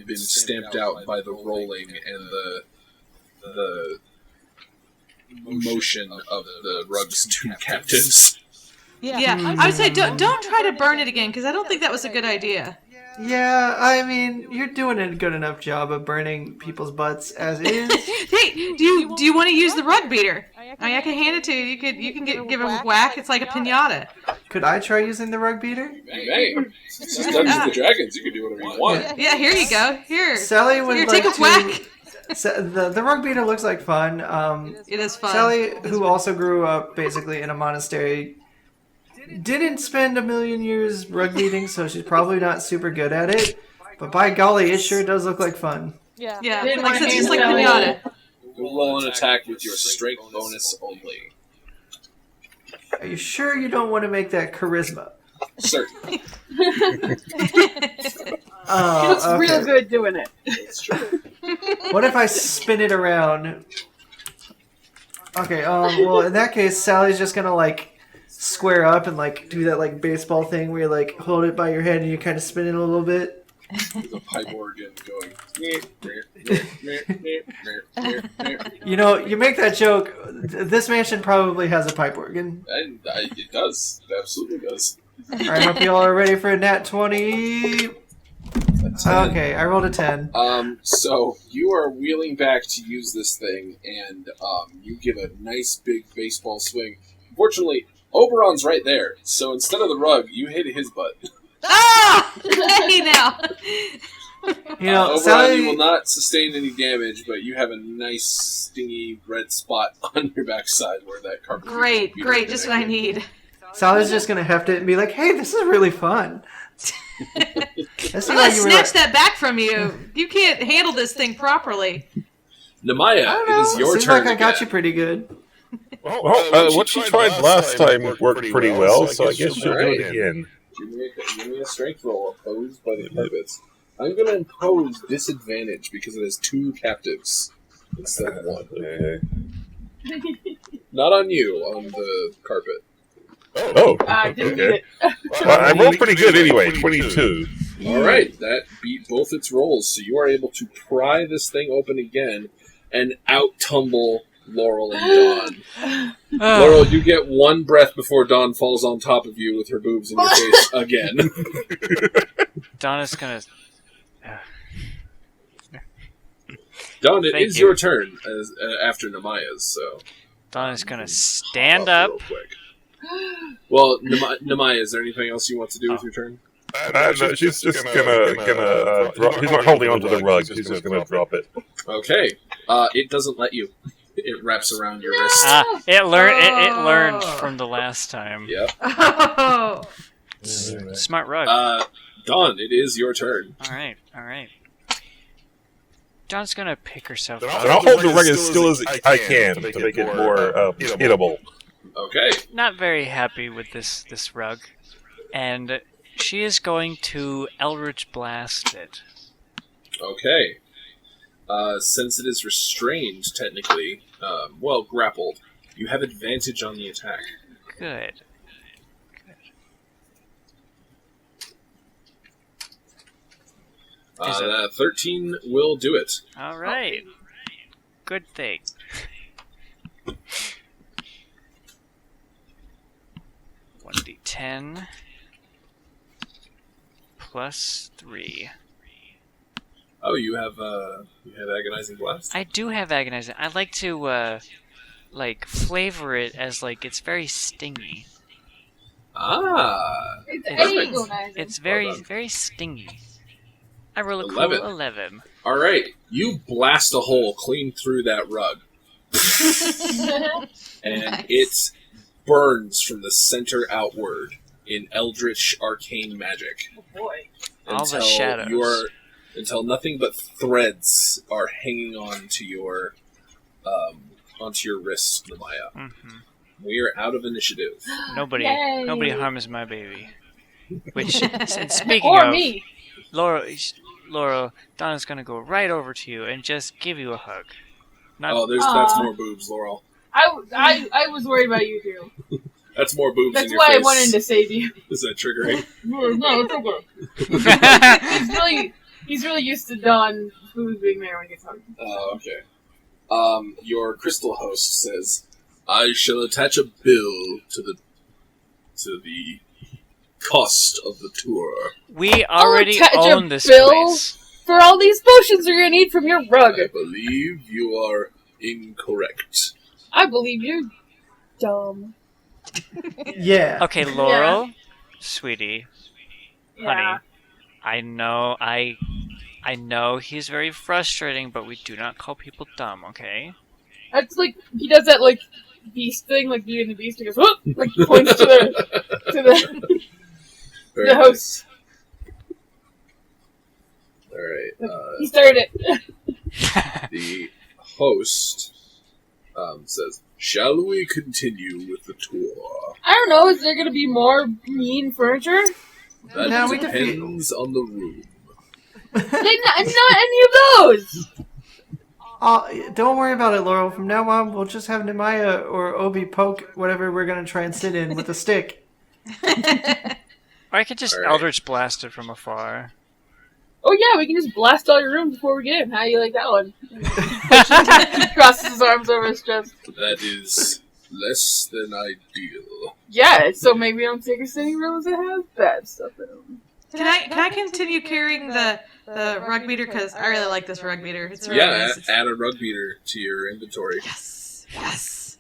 been stamped out by the rolling and the motion of the rug's 2 captives. Yeah. I would say don't try to burn it again because I don't think that was a good idea. Yeah, I mean, you're doing a good enough job of burning people's butts as is. Hey, do you want to use the rug beater? I can hand it to you. You can give it a whack. It's like a pinata. Could I try using the rug beater? Hey, it's just Dungeons and Dragons. You can do whatever you want. Yeah, here you go. Here. Sally would Here, like take a to... whack. The rug beater looks like fun. It is fun. Sally, who also grew up basically in a monastery, didn't spend a million years rug beating, so she's probably not super good at it. But by golly, it sure does look like fun. Yeah, Didn't like want it's to just like use pinata. Roll an attack with your strength bonus only. Are you sure you don't want to make that charisma? Certainly. Oh, She looks okay. real good doing it. It's true. What if I spin it around? Okay, well, in that case, Sally's just gonna, square up and, do that, baseball thing where you, hold it by your head and you kind of spin it a little bit. With a pipe organ going. You make that joke. This mansion probably has a pipe organ. And it does. It absolutely does. Alright, hope you all are ready for a nat 20. Okay, I rolled a 10. So you are wheeling back to use this thing, and you give a nice big baseball swing. Unfortunately, Oberon's right there, so instead of the rug, you hit his butt. Ah! Hey now. Oberon, Sally... you will not sustain any damage, but you have a nice stingy red spot on your backside where that carpet. Great, just what I need. Sally's just gonna heft it and be like, "Hey, this is really fun." I'm gonna snatch that back from you. You can't handle this thing properly. Nemaya, it is your Seems turn. like I got again. you pretty good. What she tried last time worked pretty well, so I guess she'll do it again. Give me a strength roll opposed by the carpets. I'm going to impose disadvantage because it has 2 captives instead of 1. Okay. Not on you, on the carpet. Oh, I didn't okay. get it. Well, I rolled pretty good anyway, 22. Alright, that beat both its rolls, so you are able to pry this thing open again and out-tumble Laurel and Dawn. Laurel, you get 1 breath before Dawn falls on top of you with her boobs in your face again. Donna's gonna. Dawn, it Thank is you. your turn after Nemaya's, so... Donna's gonna stand up. Real quick. Well, Nemaya, is there anything else you want to do with your turn? No, she's just gonna drop. She's not holding onto the rug. She's just gonna drop it. Okay. It doesn't let you. It wraps around your wrist. It learned from the last time. Yep. Oh. Smart rug. Dawn, it is your turn. All right. Dawn's gonna pick herself And up. I'll hold the rug as still as I can to make it more hittable. Okay. Not very happy with this rug, and she is going to Eldritch Blast it. Okay. Since it is restrained, technically, grappled, you have advantage on the attack. Good. That 13 will do it. All right. Good thing. One d10 plus 3. Oh, you have agonizing blast. I do have agonizing. I like to flavor it as it's very stingy. Ah, It's perfect. agonizing. It's very Well done. very stingy. I roll a 11. cool 11. All right. You blast a hole clean through that rug, and Nice. it burns from the center outward in eldritch arcane magic. Oh boy. All the shadows. Until nothing but threads are hanging onto your wrist, Namaya. Mm-hmm. We are out of initiative. Nobody Yay. harms my baby. Which, and speaking Or of, me. Laurel, Donna's gonna go right over to you and just give you a hug. Not, That's Aw. more boobs, Laurel. I was worried about you too. That's more boobs That's in your why face. I wanted to save you. Is that triggering? No, it's okay. He's really used to Dawn who's being there when he gets home. Oh, okay. Your crystal host says, "I shall attach a bill to the cost of the tour." we already attach a own this bill. place. For all these potions you're gonna need from your rug. I believe you are incorrect. I believe you're dumb. Yeah. Okay, Laurel, sweetie, Yeah. honey, I know he's very frustrating, but we do not call people dumb, okay? That's like he does that beast thing, like Beauty and the Beast. He goes, whoop! Like points to the Very the host. All right. He started it. The host says, "Shall we continue with the tour?" I don't know. Is there gonna be more mean furniture? That No, we depends on the room. Not any of those. Don't worry about it, Laurel. From now on, we'll just have Nemaya or Obi poke whatever we're going to try and sit in with a stick. Or I could just Alright. Eldritch Blast it from afar. Oh yeah, we can just blast all your rooms before we get in. How do you like that one? He crosses his arms over his chest. That is less than ideal. Yeah, so maybe we don't take a sitting rooms that have bad stuff in them. Can I continue carrying the rug beater? Because I really like this rug beater. It's really Yeah, nice. add a rug beater to your inventory. Yes.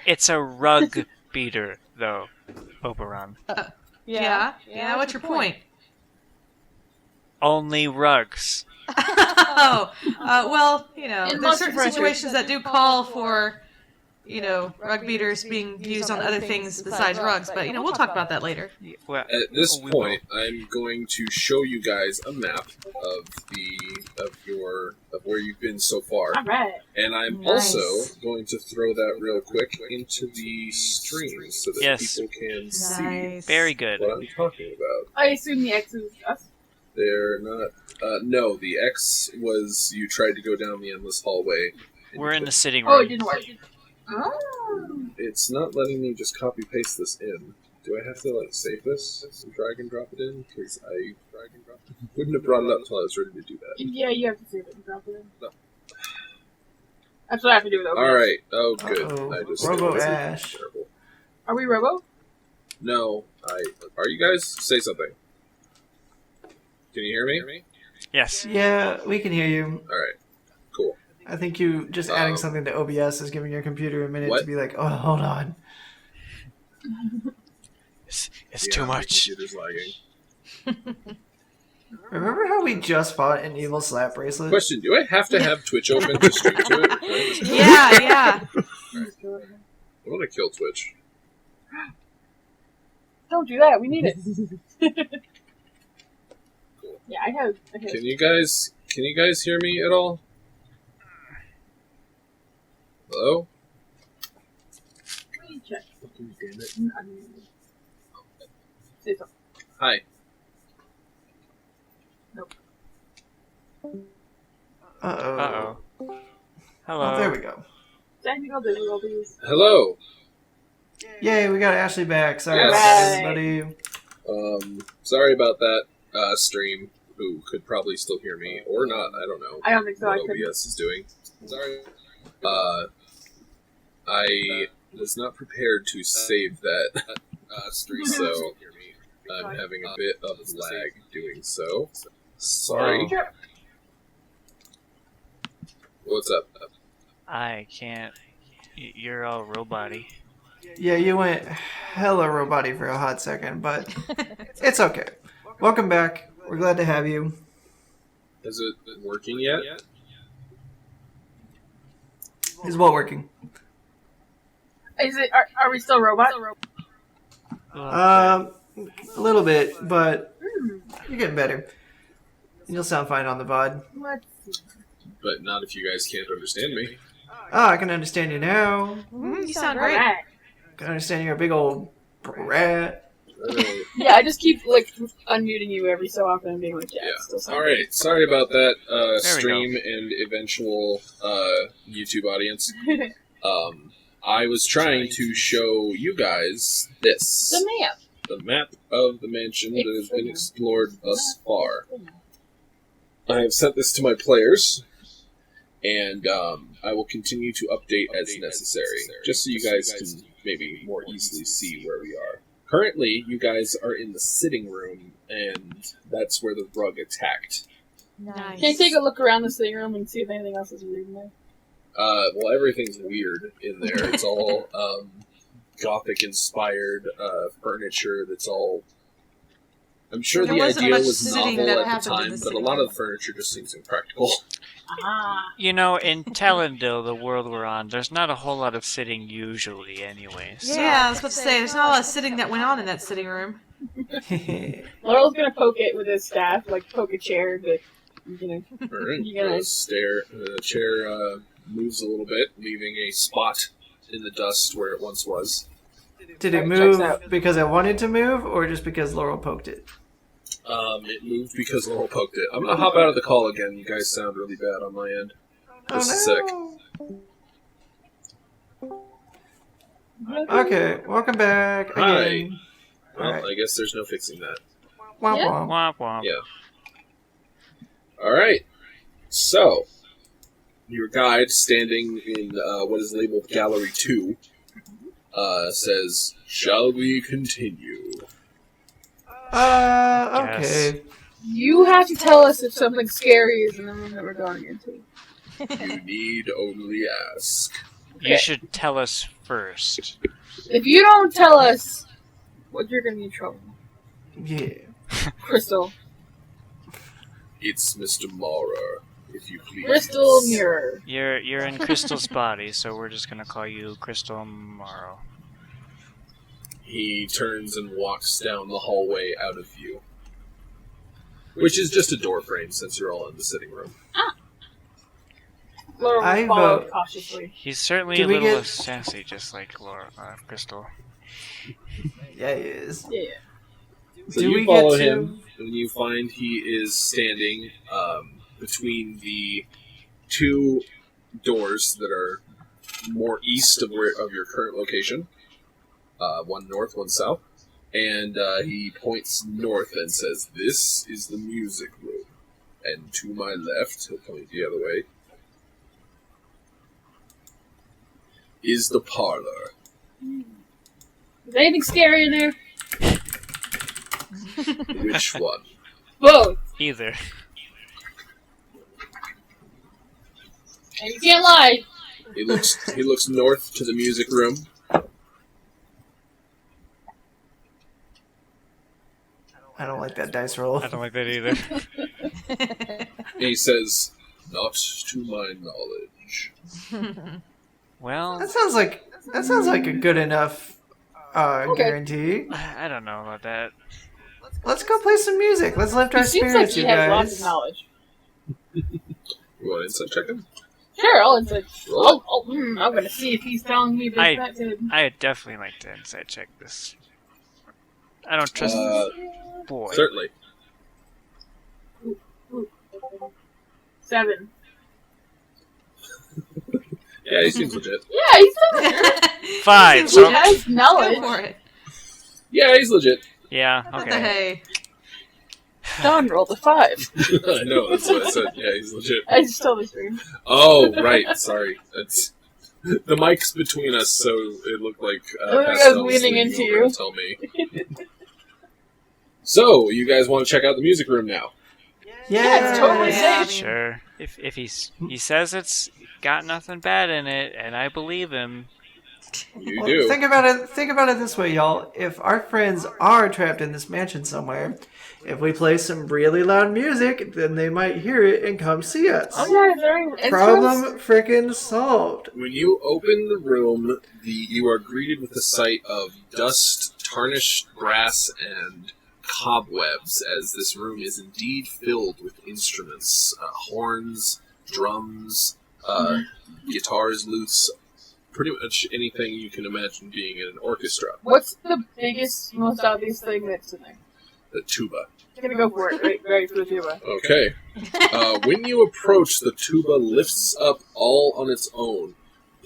It's a rug beater, though, Oberon. Yeah. What's your point? Only rugs. Well, In there's most certain furniture. situations that do call for, rug beaters being used on other things besides rugs. But we'll talk about that later. Well, At this we point, I'm going to show you guys a map of where you've been so far, Alright. and I'm Nice. also going to throw that real quick into the stream so that Yes. people can see Nice. Very good. what I'm talking about. I assume the X is us. They're not. No, the X was you tried to go down the endless hallway. and We're you in the couldn't. sitting Oh, it room. didn't work. Oh. It's not letting me just copy paste this in. Do I have to save this and drag and drop it in? Because I drag and drop it. Wouldn't have brought it up until I was ready to do that. Yeah, you have to save it and drop it in. No. That's what I have to do with OBS. All right. Oh, good. Uh-oh. I just Robo it wasn't Ash. terrible. Are we Robo? No, are you guys? Say something. Can you hear me? Yes. Yeah, we can hear you. All right. Cool. I think you just adding something to OBS is giving your computer a minute What? to be like, oh, hold on. It's Yeah, too my much. computer's lagging. Remember how know we just fought an evil slap bracelet? Question: do I have to have Twitch open to stream to it? Yeah. I want to kill Twitch. Don't do that. We need it. Cool. Yeah, I have. Can you guys hear me at all? Hello? Let me check. Fucking damn it. Say something. Hi. Nope. Uh-oh. Hello. Oh, there we go. Technical difficulties. Hello. Yay, we got Ashley back. Sorry Yes. about that, everybody. Sorry about that stream. Who could probably still hear me or not? I don't know. I don't think so. What I couldn't. OBS is doing. Sorry. I was not prepared to save that stream, so I'm having a bit of lag doing so. Sorry. Oh. What's up? I can't. You're all robot-y. Yeah, you went hella roboty for a hot second, but it's okay. Welcome back. We're glad to have you. Has it been working yet? Is what working? Is it? Are we still robots? A little bit, but you're getting better. You'll sound fine on the VOD. Let's see. But not if you guys can't understand me. Oh, I can understand you now. You sound great. Alright. I can understand you're a big old brat. Yeah, I just keep unmuting you every so often and being like, yeah. It's still sounding Alright, sorry about that we stream and eventual YouTube audience. I was trying to show you guys this. The map. The map of the mansion that has been explored thus far. I have sent this to my players, and I will continue to update as necessary, just so you guys can maybe more easily see where we are. Currently, you guys are in the sitting room, and that's where the rug attacked. Nice. Can you take a look around the sitting room and see if anything else is weird in there? Well, everything's weird in there. It's all Gothic-inspired furniture that's all... I'm sure There the wasn't idea much was sitting novel that at the happened in time, the but a sitting lot room. of the furniture just seems impractical. Ah. You know, in Talendil, the world we're on, there's not a whole lot of sitting usually anyways. Yeah, I was about to say, there's not a lot of sitting that went on in that sitting room. Laurel's gonna poke it with his staff, poke a chair, but Alright, You gotta- the chair moves a little bit, leaving a spot in the dust where it once was. Did it Checks move out. because I wanted to move, or just because Laurel poked it? It moved because Laurel poked it. I'm gonna hop out of the call again. You guys sound really bad on my end. Just a sec. Okay, welcome back Hi. again. Well, Alright. I guess there's no fixing that. Womp Yeah. womp. Womp womp. Yeah. Alright. So, your guide standing in what is labeled Gallery 2 says, "Shall we continue?" Okay. you have to tell us if something scary is in the room that we're going into. You need only ask. You should tell us first. If you don't tell us, well, you're gonna be in trouble. Yeah. Crystal. It's Mr. Maurer, if you please. Crystal mirror. You're in Crystal's body, so we're just gonna call you Crystal Morrow. He turns and walks down the hallway out of view. Which is just a door frame, since you're all in the sitting room. Laurel I will follow vote- cautiously. He's certainly Did a we little get- less sassy, just like Crystal. Yeah, he is. Yeah. So Do you we follow get to- him, and you find he is standing between the two doors that are more east of your current location. One north, one south. And he points north and says, "This is the music room." And to my left, he'll point the other way, is the parlor. Is anything scary in there? Which one? Both. Either. And you can't lie. He looks north to the music room. I don't like that dice roll. I don't like that either. And he says, "Not to my knowledge." Well, That sounds like a good enough guarantee. I don't know about that. Let's go play some music. Let's lift our He seems like spirits, he you has lots of guys. knowledge. You want insight checking? Sure, I'm gonna see if he's telling me that did. I'd definitely like to insight check this. I don't trust this boy. Certainly. 7. Yeah, he seems legit. Yeah, he's legit. 5. He So has Go knowledge. for it. Yeah, he's legit. yeah, What the okay. hey? Don rolled a 5. I know, that's what I said. Yeah, he's legit. I just totally screamed. Oh, right. Sorry. That's the mic's between us, so it looked like Look at us Pastel's leaning leaning into over you. to tell me. So, you guys want to check out the music room now? Yeah, it's totally Yeah. safe. Sure. If he says it's got nothing bad in it, and I believe him. You Well, do. think about it this way, y'all. If our friends are trapped in this mansion somewhere, if we play some really loud music, then they might hear it and come see us. Oh yeah, very Problem frickin' solved. When you open the room, you are greeted with the sight of dust, tarnished grass, and cobwebs, as this room is indeed filled with instruments, horns, drums, guitars, lutes, pretty much anything you can imagine being in an orchestra. What's the biggest, most obvious thing that's in there? The tuba. I'm gonna go for it. Ready for the tuba. Okay. When you approach, the tuba lifts up all on its own,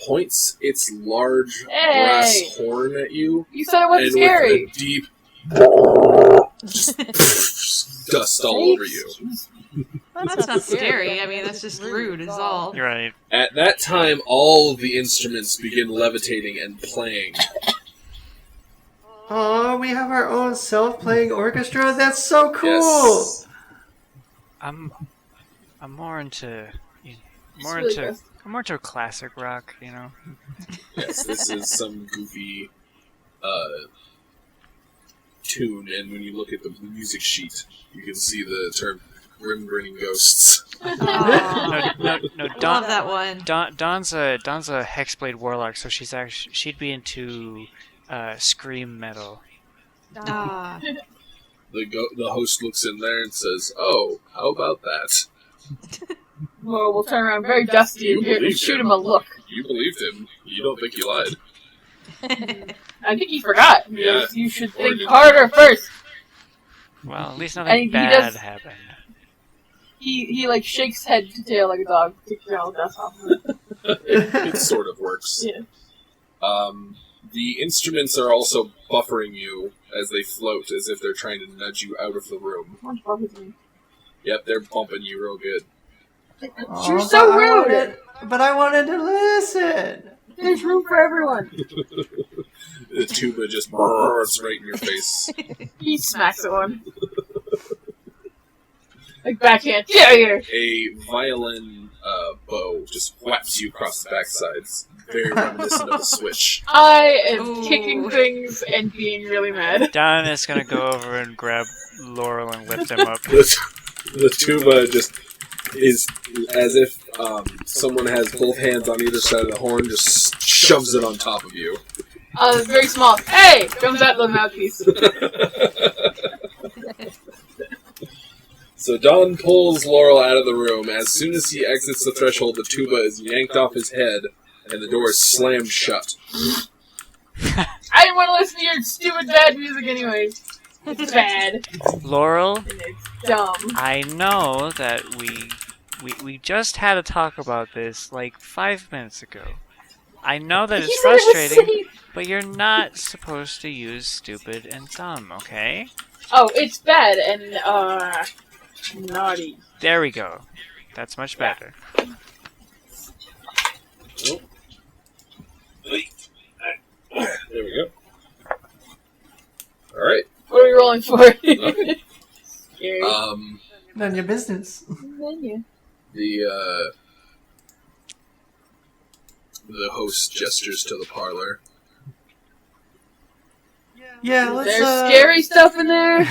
points its large brass horn at you, You said it wasn't and scary. with a deep dust all over you. That's not scary. I mean, that's just rude, is all. You're right. At that time, all of the instruments begin levitating and playing. Oh, we have our own self-playing orchestra? That's so cool! Yes. I'm more into It's really good. I'm more into classic rock, you know. Yes, this is some goofy tune, and when you look at the music sheet, you can see the term "grim-grinning ghosts." Aw. No, Love Don, that one. Don's a hexblade warlock, so she'd be into scream metal. Ah. The host looks in there and says, "Oh, how about that? Well, we'll turn around very dusty You and believe shoot him. him a look. You believed him. You don't think he lied." I think he forgot. Yeah. You should Or think did- harder first. Well, at least And nothing he bad does- happened. He like shakes head to tail like a dog. Takes all the dust off of it. It sort of works. Yeah. The instruments are also buffering you as they float, as if they're trying to nudge you out of the room. How much buffers me? Yep, they're bumping you real good. You're so but rude! But I wanted to listen! There's room for everyone. The tuba just bursts right in your face. He smacks at one. Like backhand. Get out of here! A violin bow just whaps you across the backside. It's very reminiscent of the Switch. I am Ooh. kicking things and being really mad. Don is gonna go over and grab Laurel and lift him up. The tuba just is as if someone has both hands on either side of the horn, just shoves it on top of you. Very small. Hey! Comes out the mouthpiece. So Don pulls Laurel out of the room. As soon as he exits the threshold, the tuba is yanked off his head, and the door is slammed shut. I didn't want to listen to your stupid bad music anyways. It's bad. Laurel, And it's dumb. I know that we just had a talk about this like 5 minutes ago. I know that it's He said it was frustrating, safe. but you're not supposed to use stupid and dumb, okay? Oh, it's bad and, naughty. There we go. That's much better. There we go. Alright. What are we rolling for? Scary. None of your business. Menu. The host gestures to the parlor. Yeah, let's. There's scary stuff in there.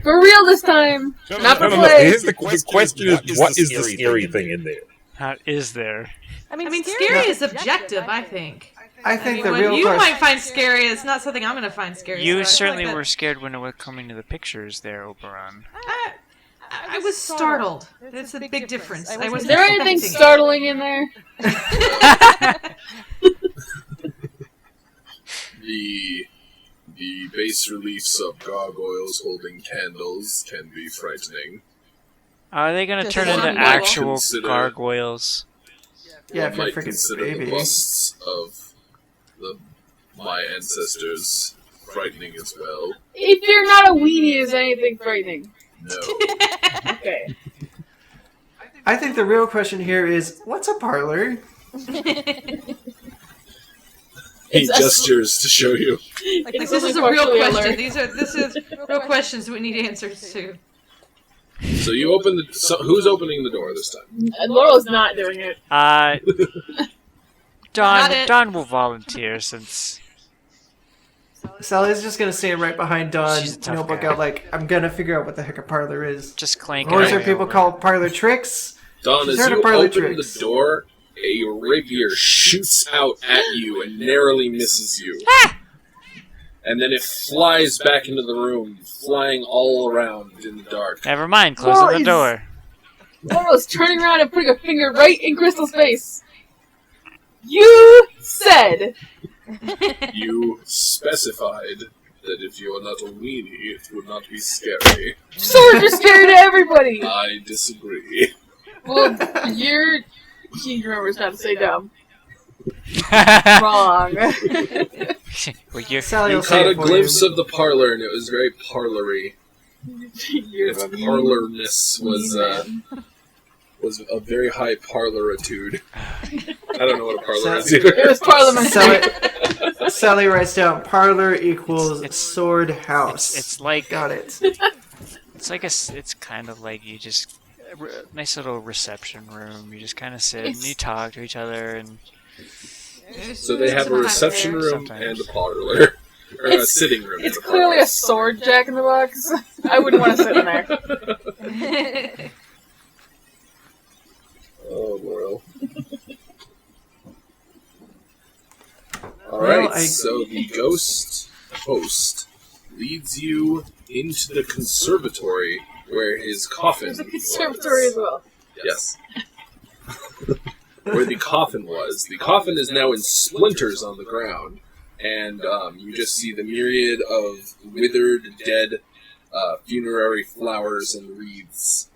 For real this time. Not for no. play. Here's the question: is what is the scary thing in there? How is there? I mean, scary is objective, I think. I think I the mean, real what you question. might find scary is not something I'm going to find scary. You so I feel certainly like were scared when it was coming to the pictures there, Oberon. I was startled. That's a big difference. I Is wasn't there anything expecting it. startling in there? The bas reliefs of gargoyles holding candles can be frightening. Are they going to Just turn one into more. actual Consider- gargoyles? Yeah, One if you're might freaking consider the baby. busts of my ancestors frightening as well. If you're not a weenie, is anything frightening? No. Okay. I think the real question here is, what's a parlor? He gestures to show you. This is a real question. This is real questions we need answers to. So you open the. Who's opening the door this time? Laurel's not doing it. Not it. Dawn will volunteer since Sally's just gonna stand right behind Dawn, She's a tough notebook guy. out like, I'm gonna figure out what the heck a parlor is. just clank. Or her is there way people over. call parlor tricks? Don, She's as heard of you parlor open tricks. the door, a rapier shoots out at you and narrowly misses you. And then it flies back into the room, flying all around in the dark. Never mind, closing the Boys. door. Laurel's turning around and putting a finger right in Crystal's face. You said You specified that if you are not a weenie, it would not be scary. swords are scary to everybody. I disagree. Well, he remembers not to say dumb. Wrong. Well, you're, Sally You will say caught a it for glimpse you. of the parlor, and it was very parlory. You're Its a parlorness was mean man. was a very high parloritude. I don't know what a parlor is So- either. It was Parliament. Sally writes down parlor equals It's- sword house. it's like Got it. it's kind of like you just nice little reception room. You just kind of sit and you talk to each other and So they have a Sometimes reception there. room Sometimes. and a parlor. Or a It's- sitting room. It's and clearly parlor. a sword jack in the box. I wouldn't want to sit in there. Oh, Laurel. Alright, Well, so the ghost host leads you into the conservatory where his coffin There's a conservatory as well. Yes. Where the coffin was. The coffin is now in splinters on the ground, and you just see the myriad of withered, dead funerary flowers and wreaths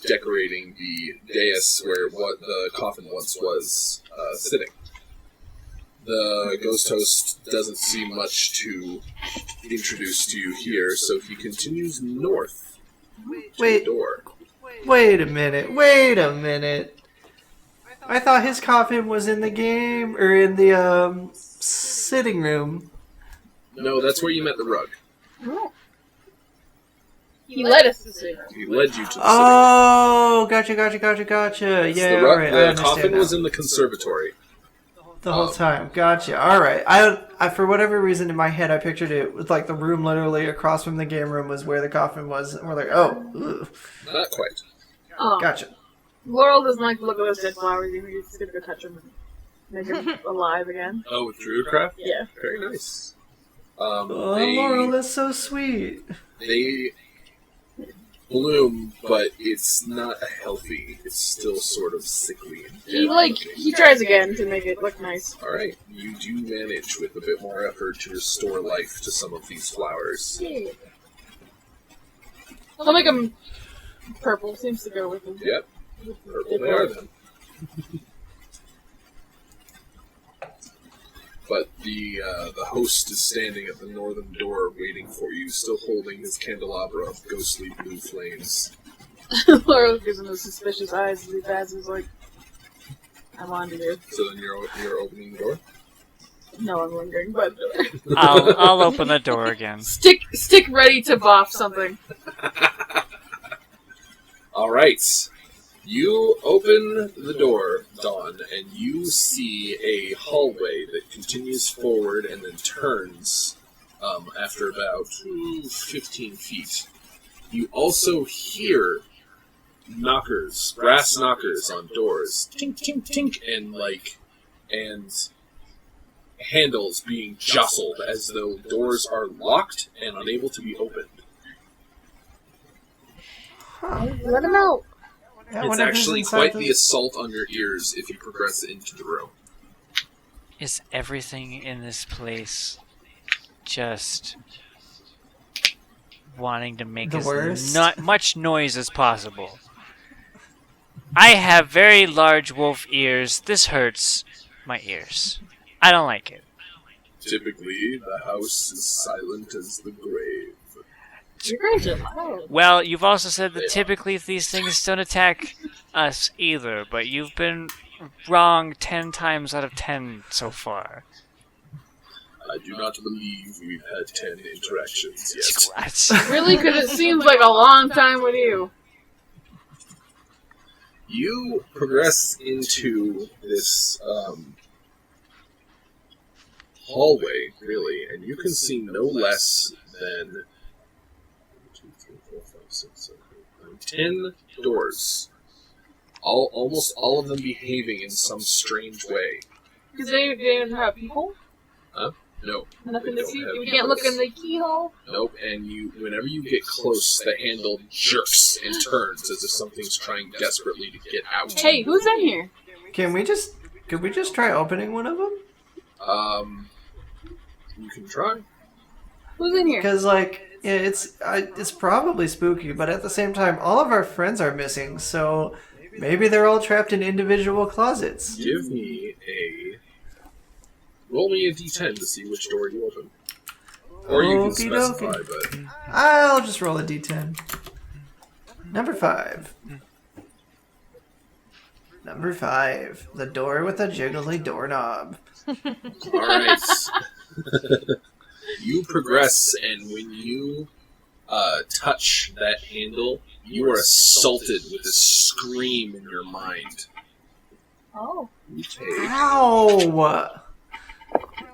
decorating the dais where what the coffin once was sitting. The ghost host doesn't see much to introduce to you here, so he continues north to the Wait, door. wait a minute. I thought his coffin was in the game, or in the, sitting room. No, that's where you met the rug. He led us to see her. He led you to the sitting room. Oh, gotcha. Yeah, The rug- alright, I the understand coffin now. was in the conservatory. The whole time. Gotcha. Alright. I, for whatever reason in my head, I pictured it with, like, the room literally across from the game room was where the coffin was, and we're like, oh, ooh. Not quite. Oh. Gotcha. Laurel doesn't like to look at those dead flowers. You're just gonna go touch them and make them alive again. Oh, with Druidcraft? Yeah. Very nice. Oh, Laurel, that's so sweet. they bloom, but it's not healthy. It's still sort of sickly. And He tries again to make it look nice. Alright, you do manage with a bit more effort to restore life to some of these flowers. I'll make them purple. Seems to go with them. Yep, purple they are then. But the host is standing at the northern door waiting for you, still holding his candelabra of ghostly blue flames. Laurel gives him those suspicious eyes as he passes, like, I'm on to you. So then you're opening the door? No, I'm lingering, but I'll open the door again. stick ready to boff something. Alright. You open the door, Dawn, and you see a hallway that continues forward and then turns after about 15 feet. You also hear knockers, brass knockers on doors, tink, tink, tink, and handles being jostled as though doors are locked and unable to be opened. Let him out. Yeah, It's whatever's actually inside quite the- the assault on your ears if you progress into the room. Is everything in this place just wanting to make The as worst? not much noise as possible? I have very large wolf ears. This hurts my ears. I don't like it. Typically, the house is silent as the grave. You guys are loud. Well, you've also said that typically these things don't attack us either, but you've been wrong 10 times out of 10 so far. I do not believe we've had 10 interactions yet. That's- Really? Because it seems like a long time with you. You progress into this hallway, really, and you can see no less than 2, 3, 4, 5, 6, 7, 8, 9, 10 doors. Almost all of them behaving in some strange way. Because they don't have people. No. Nothing they to don't see. have You can't look in doors. the keyhole. Nope, and whenever you get close, the handle jerks and turns as if something's trying desperately to get out. Hey, who's in here? Could we just try opening one of them? You can try. Who's in here? Because yeah, it's probably spooky, but at the same time, all of our friends are missing, so maybe they're all trapped in individual closets. Give me roll me a d10 to see which door you open. Or you can Okey specify, dokey. but... I'll just roll a d10. Number 5. Number 5. The door with a jiggly doorknob. Alright. You progress, and when you touch that handle, you are assaulted with a scream in your mind. Oh. You take... Ow!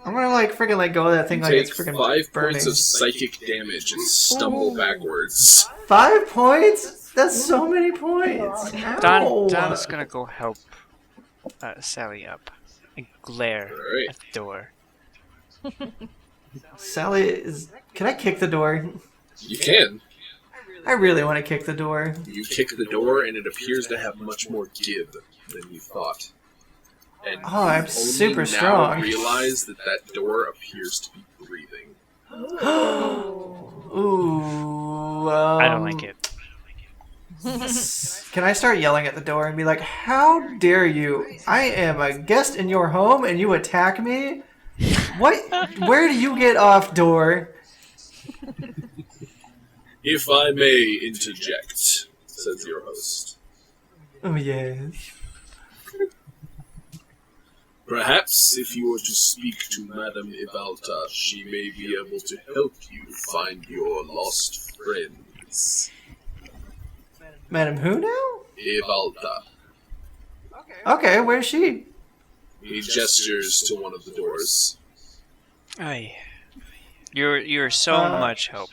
I'm gonna freaking go of that thing You like take it's freaking 5 burning. points of psychic damage and stumble backwards. 5 points? That's so many points. Ow! Don is gonna go help Sally up and glare Alright. at the door. Sally is. Can I kick the door? You can. I really want to kick the door. You kick the door, and it appears to have much more give than you thought. And Oh, I'm you super only strong. now realize that door appears to be breathing. Ooh. I don't like it. Can I start yelling at the door and be like, "How dare you? I am a guest in your home and you attack me? What? Where do you get off, door?" If I may interject, says your host. Oh yes. Perhaps if you were to speak to Madame Ivalta, she may be able to help you find your lost friends. Madam who now? Ivalta. Okay, where's she? He gestures to one of the doors. Aye. You're so much help.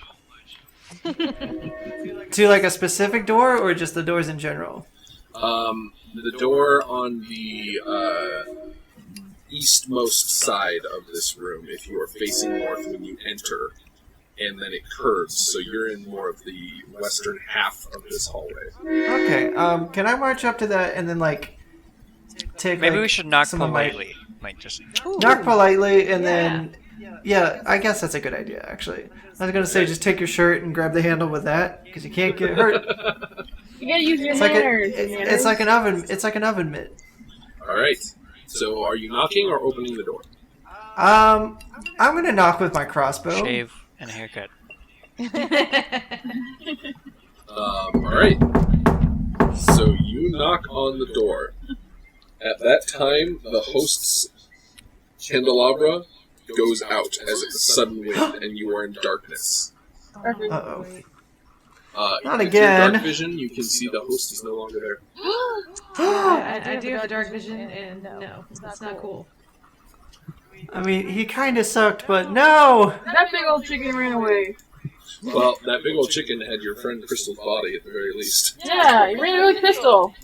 To a specific door or just the doors in general? The door on the eastmost side of this room, if you are facing north when you enter, and then it curves, so you're in more of the western half of this hallway. Okay, can I march up to that and then take Maybe we should knock some of my- politely. Just knock politely and then yeah, I guess that's a good idea actually. I was gonna say just take your shirt and grab the handle with that because you can't get hurt. You gotta use your It's manners. it's like an oven. It's like an oven mitt. All right. So, are you knocking or opening the door? I'm gonna knock with my crossbow. shave and a haircut. All right. So you knock on the door. At that time, the host's candelabra goes out as a sudden wind, and you are in darkness. Uh-oh. Not with your again. dark vision, you can see the host is no longer there. I do have the dark vision, and no, that's not cool. I mean, he kind of sucked, but no! That big old chicken ran away. Well, that big old chicken had your friend Crystal's body at the very least. Yeah, he ran away with Crystal.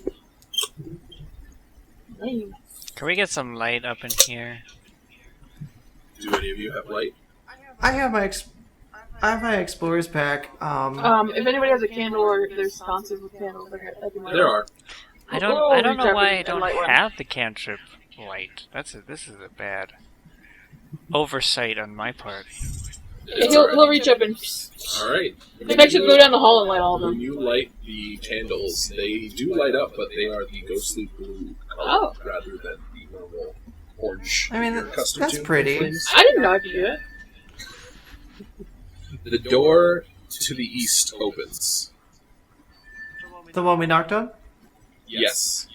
Lame. Can we get some light up in here? Do any of you have light? I have my explorer's pack. If anybody has a candle or there's sponsors with candles, I can light There up. are. I don't know why I don't have the cantrip light. This is a bad oversight on my part. He'll reach up and Alright. he'll actually go down the hall and light all of When them. you light the candles, they do light up, but they are the ghostly blue color rather than the normal orange. I mean, you're accustomed that's to. pretty. I didn't know I could do it. The door to the east opens. The one we knocked on? Yes.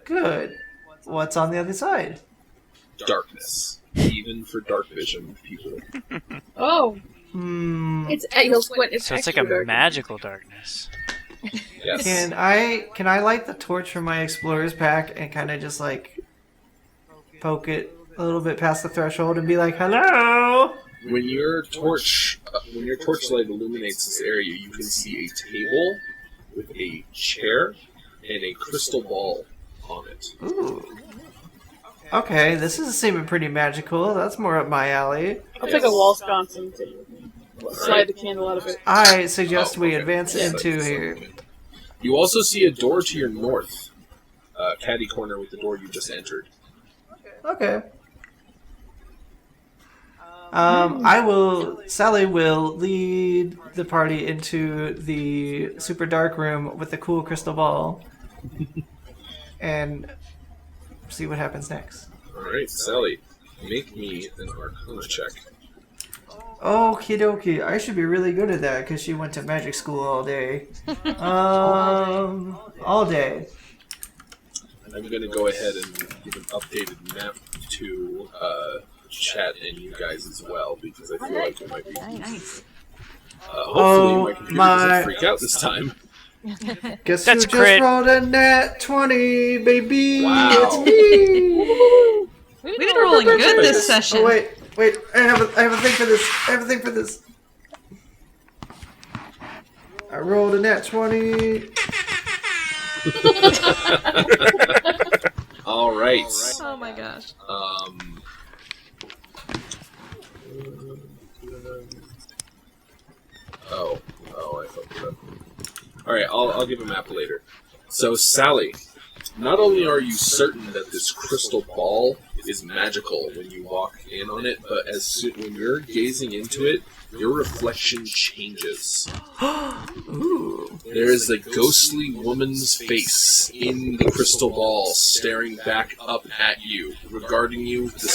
Good. What's on the other side? Darkness. Even for dark vision people. Oh, Hmm. he'll squint. So it's like a magical darkness. Yes. Can I light the torch from my explorer's pack and kind of just like poke it a little bit past the threshold and be like, "Hello"? When your torchlight illuminates this area, you can see a table with a chair and a crystal ball on it. Ooh. Okay, this is seeming pretty magical. That's more up my alley. I'll take a wall sconce and slide the candle out of it. I suggest we okay. advance Yes, into that's here. okay. You also see a door to your north, caddy corner with the door you just entered. Okay. Sally will lead the party into the super dark room with the cool crystal ball and see what happens next. Alright, Sally, make me an Arcana check. Okie dokie. I should be really good at that because she went to magic school all day. All day. I'm going to go ahead and give an updated map to chat and you guys as well because I feel like it might be. Nice. Hopefully my computer my- doesn't freak out this time. Guess That's who just crit. rolled a nat 20, baby? Wow. It's me! We've been rolling good this session. Oh, wait. I have a thing for this. I rolled a nat 20. All right. Oh my gosh. I fucked it up. All right, I'll give a map later. So Sally, not only are you certain that this crystal ball is magical when you walk in on it, but when you're gazing into it, your reflection changes. Ooh. There is a ghostly woman's face in the crystal ball, staring back up at you, regarding you with the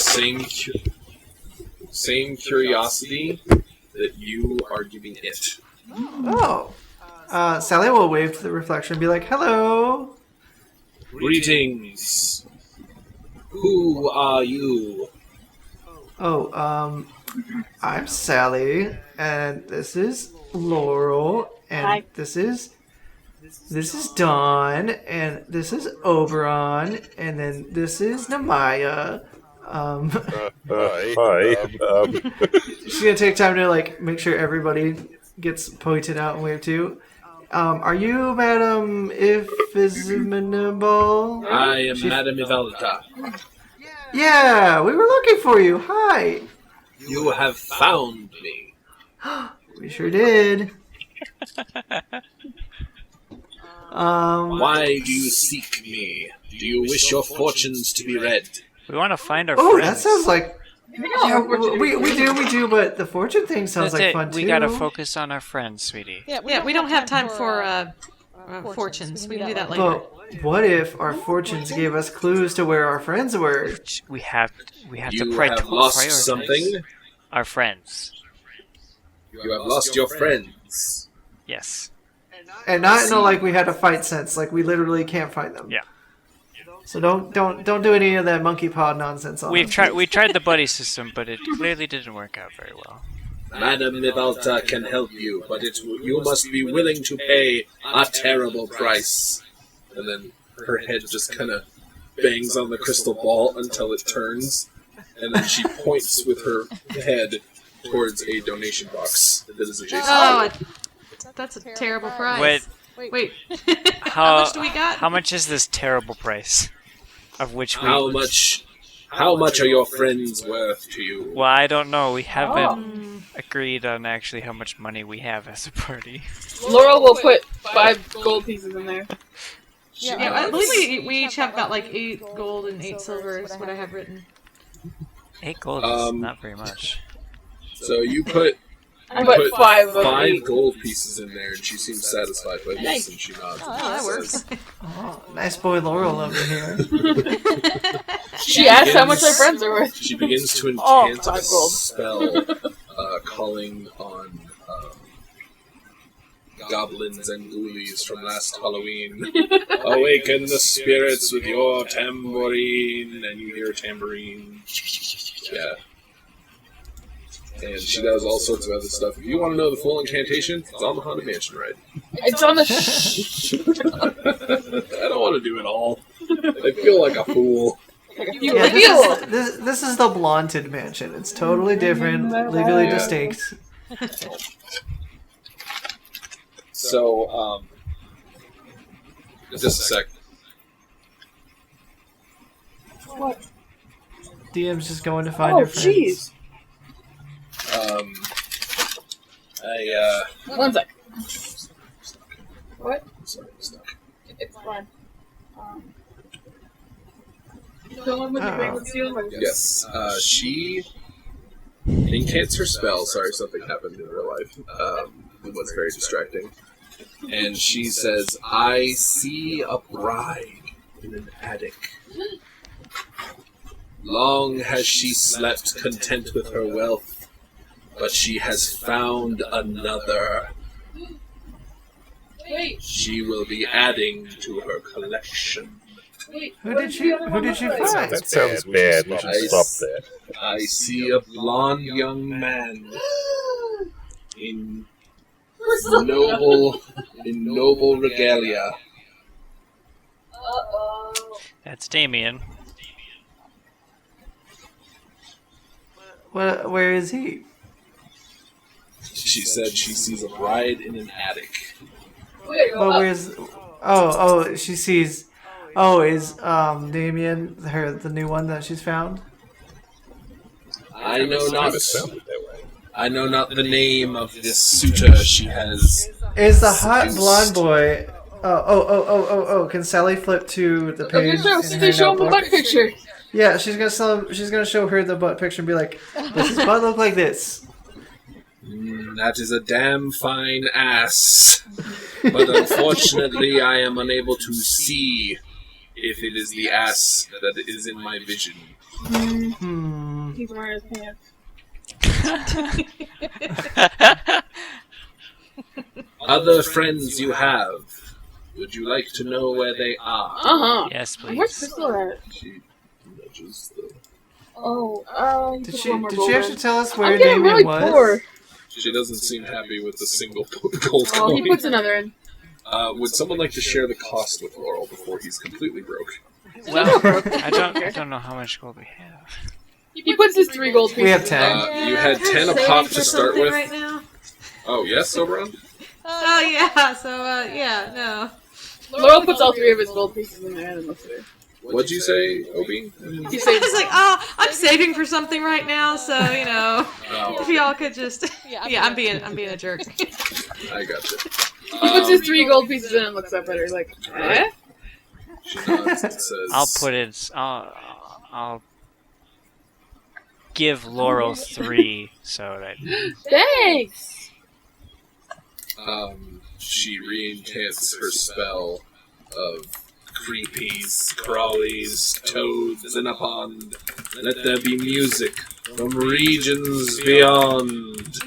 same curiosity that you are giving it. Oh. Sally will wave to the reflection and be like, "Hello." Greetings. Who are you? Oh, I'm Sally, and this is Laurel, and Hi. this is Dawn, and this is Oberon, and then this is Namaya. Hi. She's gonna take time to like make sure everybody gets pointed out and waved to. Are you Madam Ifisminable? I am Madame Ivalta. Yeah, we were looking for you. Hi. You have found me. We sure did. Why do you seek me? Do you wish your fortunes to be read? We want to find our Oh, friends. that sounds like. I Yeah, we do, but the fortune thing sounds That's like it. fun too. We gotta focus on our friends, sweetie. Yeah, we don't have time for fortunes. We can do that later. But what if our fortunes gave us clues to where our friends were? We have to You prioritize have lost something. our friends. You have lost your friends. Yes. And not know like we had a fight sense, like we literally can't find them. Yeah. So don't do any of that monkey paw nonsense on We them. tried the buddy system, but it clearly didn't work out very well. Madame Mivalta can help you, but you must be willing to pay a terrible price. And then her head just kind of bangs on the crystal ball until it turns, and then she points with her head towards a donation box that is adjacent. Oh, that's a terrible price. Wait. How much do we got? How much is this terrible price? Of which we... How much are your friends worth to you? Well, I don't know. We haven't agreed on actually how much money we have as a party. Laurel will put 5 gold pieces in there. Yeah, I believe we each have got like 8 gold and 8 silver is what I have written. 8 gold is not very much. So you put I put 5 gold pieces in there, and she seems satisfied by this, and she nods. Oh, that works. Oh, nice boy Laurel over here. She asked how much our friends are worth. She begins to enchant a 5 gold. spell, calling on goblins and ghoulies from last Halloween. Awaken the spirits with your tambourine, and you hear tambourine. Yeah. And she does all sorts of other stuff. If you want to know the full incantation, it's on the Haunted Mansion ride. It's on the I don't want to do it all. I feel like a fool. Yeah, this is the Blonted Mansion. It's totally different, legally distinct. So, just a sec. What? DM's just going to find her friends. Jeez. One sec. What? Sorry, I'm stuck. It's fine. Someone with the great steel. Yes, she incants her spell. Sorry, something happened in real life. It was very distracting. And she says, I see a bride in an attic. Long has she slept content with her wealth, but she has found another. Wait. She will be adding to her collection. Who did you find? That sounds bad. We should stop that. I see a blonde young man in noble regalia. That's Damien. Where is he? She said she sees a bride in an attic. Well, where's? Oh, she sees. Oh, is Damien the new one that she's found? I know Kind not. of sounded that way. I know not the name of this suitor she has. Is the hot seduced. blonde boy? Oh! Can Sally flip to the page? in her Show him the notebook? butt picture. Yeah, she's gonna show her the butt picture and be like, "Does his butt look like this?" That is a damn fine ass. But unfortunately, I am unable to see if it is the ass that is in my vision. He's wearing his pants. Other friends you have, would you like to know where they are? Yes, Where's please. Crystal at? She nudges the... Did she actually tell us where I'm getting Damien really was? poor. She doesn't seem happy with the single gold Oh, he coin. puts another in. Would someone like to share the cost with Laurel before he's completely broke? Well, I don't know how much gold we have. He puts his 3 gold pieces. We have in 10. there. You had 10 a pop to start with. Right now. Oh, yes, Oberon? Oh yeah. So yeah, no. Laurel puts all 3 of his gold pieces in there and looks at her. What'd you say, Obi? He says, It's like, I'm saving for something right now, so you know, if y'all could just, I'm being a jerk. I gotcha. he puts his 3 gold pieces in and looks up at her like, eh? She nods and says... I'll put it. I'll give Laurel 3 so that. Thanks! She re-encants her spell of creepies, crawlies, toads in a pond. Let there be music from regions beyond.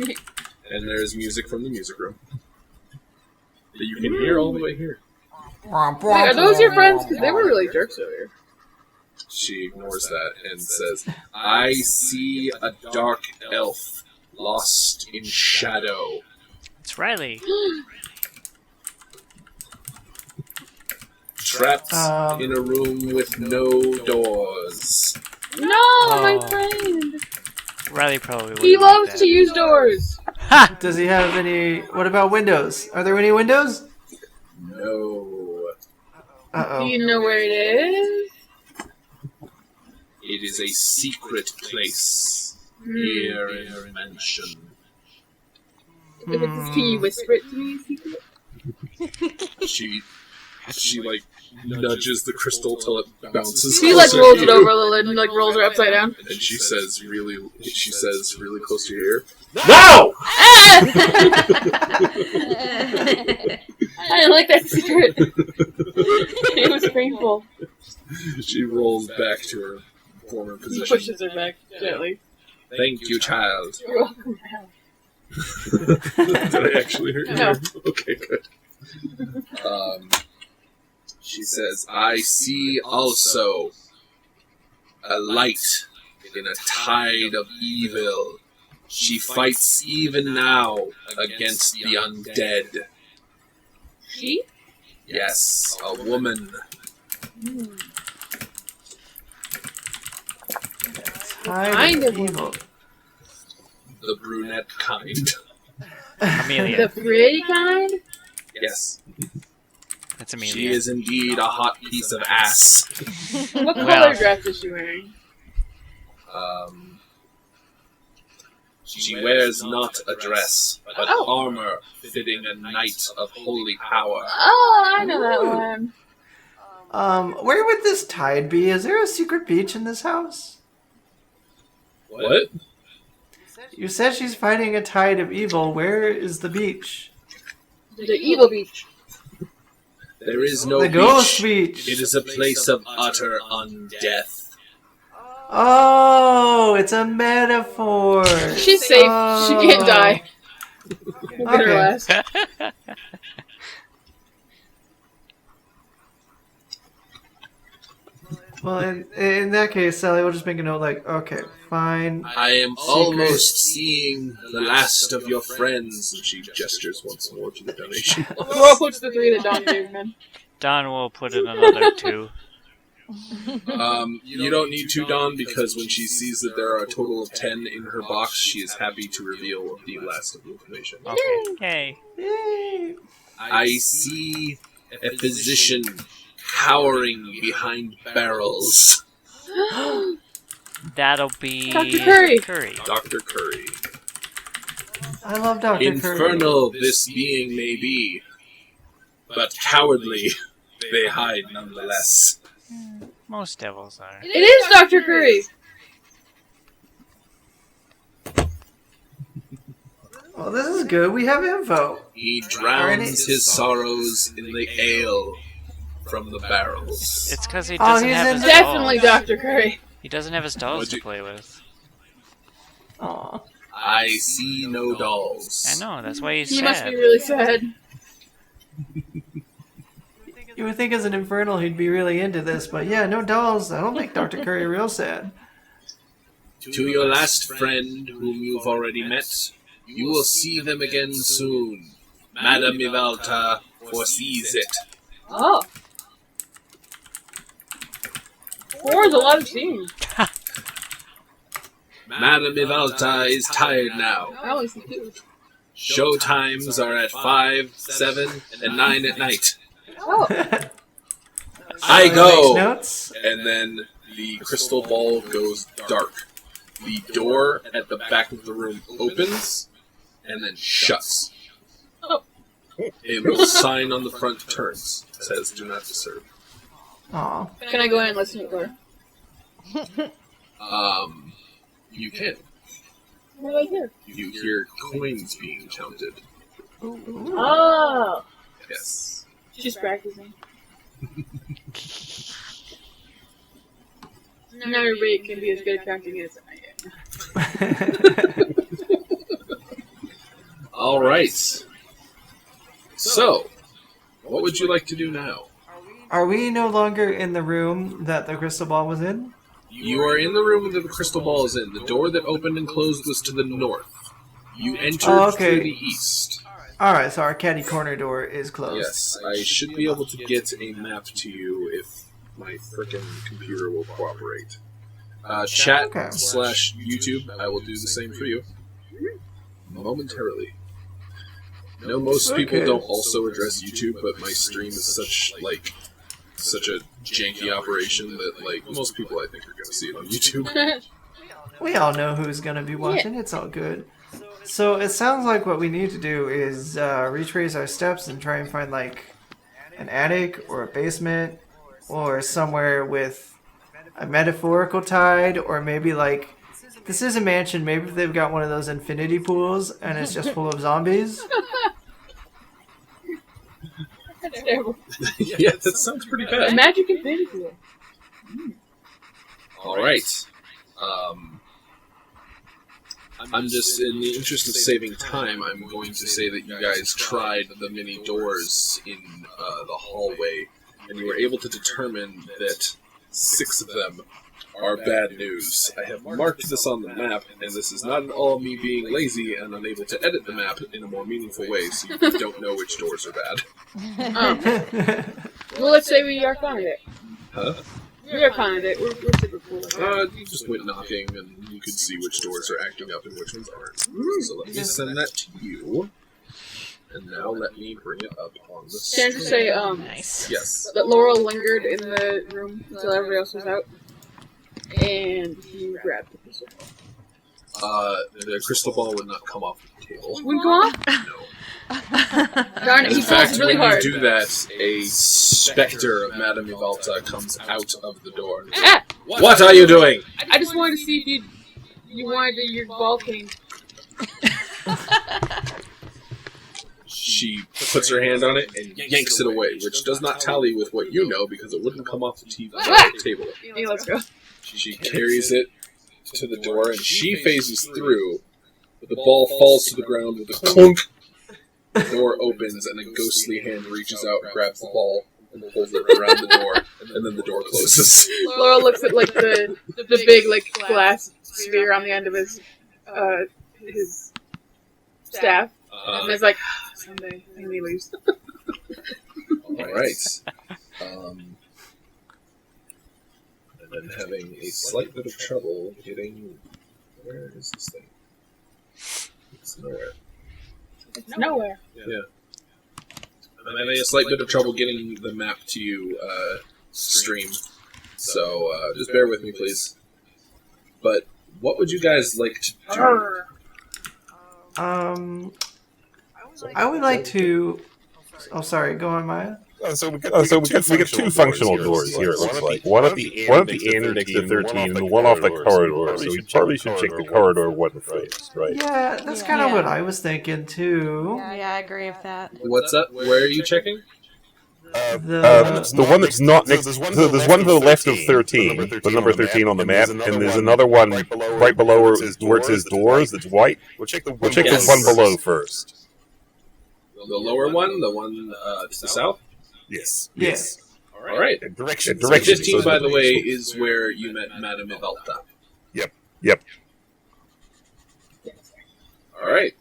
And there's music from the music room that you can hear all the way here. Wait, are those your friends? Because they were really jerks earlier. She ignores that and says, I see a dark elf lost in shadow. It's Riley. Trapped in a room with no doors. No, my friend. Riley probably would. He loves to use doors. Ha! Does he have any? What about windows? Are there any windows? No. Do you know where it is? It is a secret place here in our mansion. Can you whisper it to me? She like nudges the crystal till it bounces. She like closer rolls to it you. over a little and like rolls her upside down. And she says really close to your ear. No! I didn't like that secret. It was painful. She rolls back to her former He position. pushes her back gently. Thank you, child. You're welcome. Did I actually hurt you? No. Okay, good. She says, I see also a light in a tide of evil. She fights even now against the undead. She? Yes, a woman. Kind of evil. The brunette kind. Amelia. The pretty kind? Yes. That's Amelia. She is indeed a hot piece of ass. What Well. color dress is she wearing? She wears not a dress, but Oh. armor fitting a knight of holy power. Oh, I know that one. Where would this tide be? Is there a secret beach in this house? What? You said she's fighting a tide of evil. Where is the beach? The evil beach. There is no The beach. ghost beach. It is a place of utter undeath. Oh, it's a metaphor. She's safe. She can't die. We'll get her Okay. last. Well, in that case, Sally, we'll just make a note like, okay, fine. I am almost seeing the last of your friends. And she gestures once more to the donation. Roll puts the 3 that Don gave him. Don will put in another 2. You don't need to, Dawn, because when she sees that there are a total of 10 in her box, she is happy to reveal the last of the information. Okay. Yay. Yay. I see a physician cowering behind barrels. That'll be Dr. Curry. Dr. Curry. I love Dr. Curry. Infernal this being may be, but cowardly they hide nonetheless. Most devils are. It is Dr. Curry. Well, this is good. We have info. He drowns his sorrows in the ale from the barrels. It's because he Oh, doesn't he's have in his Definitely dolls. Dr. Curry. He doesn't have his dolls What'd to you- play with. Aw. I see no dolls. I know, that's why he's He sad. must be really sad. You would think as an infernal he'd be really into this, but yeah, no dolls. That'll make Dr. Curry real sad. To your last friend, whom you've already met, you will see them again soon. Madame Ivalta foresees it. Oh. 4 is a lot of scenes. Madame Ivalta is tired now. I only see 2. Show times are at 5, 7, and 9 at night. Oh. I Makes go! notes. And then the crystal ball goes dark. The door at the back of the room opens and then shuts. Oh. A little sign on the front turns. It says, do not disturb. Aw. Can I go in and listen to her? You can. What do I hear? You hear coins being counted. Oh. Yes. She's practicing. Not everybody can be as good at counting as I am. Alright. So, what would you like to do now? Are we no longer in the room that the crystal ball was in? You are in the room that the crystal ball is in. The door that opened and closed was to the north. You entered okay. through the east. Alright, so our caddy corner door is closed. Yes, I should be able to get a map to you if my frickin' computer will cooperate. Chat Okay. / YouTube, I will do the same for you. Momentarily. I know most people Okay. don't also address YouTube, but my stream is such a janky operation that most people I think are going to see it on YouTube. We all know who's going to be watching. It's all good. So it sounds like what we need to do is retrace our steps and try and find an attic or a basement or somewhere with a metaphorical tide, or maybe this is a mansion. Maybe they've got one of those infinity pools and it's just full of zombies. That's terrible. Yeah, that sounds pretty bad. Magic and fantasy. Alright. I'm just, in the interest of saving time, I'm going to say that you guys tried the many doors in the hallway, and you were able to determine that 6 of them are bad news. I have marked this on the map, and this is not at all me being lazy and unable to edit the map in a more meaningful way, so you don't know which doors are bad. Well, let's say we are fine with it. Huh? We are fine with it. We're super cool. You just went knocking, and you could see which doors are acting up and which ones aren't. So let me send that to you. And now let me bring it up on the Can I just say, Nice. Yes. that Laurel lingered in the room until everybody else was out, and he grabbed the pistol. The crystal ball would not come off the table. Wouldn't go off? No. Darn it, In he fact, pulls really when hard. you do that, a specter of Madame Ivalta comes out of the door. Ah! What are you doing? I just wanted to see if you wanted your ball king. She puts her hand on it and yanks it away, which does not tally with what you know because it wouldn't come off the table. Hey, let's go. She carries it to the door and she phases through. The ball falls to the ground with a clunk. The door opens and a ghostly hand reaches out and grabs the ball and pulls it around the door, and then the door closes. Laurel looks at the big glass sphere on the end of his staff, and is like, someday, and he leaves. Alright. And then having a slight bit of trouble getting... Where is this thing? It's nowhere. It's nowhere. Yeah. I'm having a slight bit of trouble getting the map to you, stream. So, just bear with me, please. But, what would you guys like to do? I would like to... Oh, sorry. Go on, Maya. So we get 2 functional doors here. It looks like one at the end next to 13, and one off the corridor. So we probably should check the corridor one first, right? Yeah, that's kind of what I was thinking, too. Yeah, I agree with that. What's up? Where are you checking? The one that's not next. There's one to the left of 13, the number 13 on the map, and there's another one right below where it says doors. That's white. We'll check the one below first. The lower one, the one to the south. Yes. Yes. All right. Direction. 15, by the way, is where you met Madame Ivalta. Yep. All right.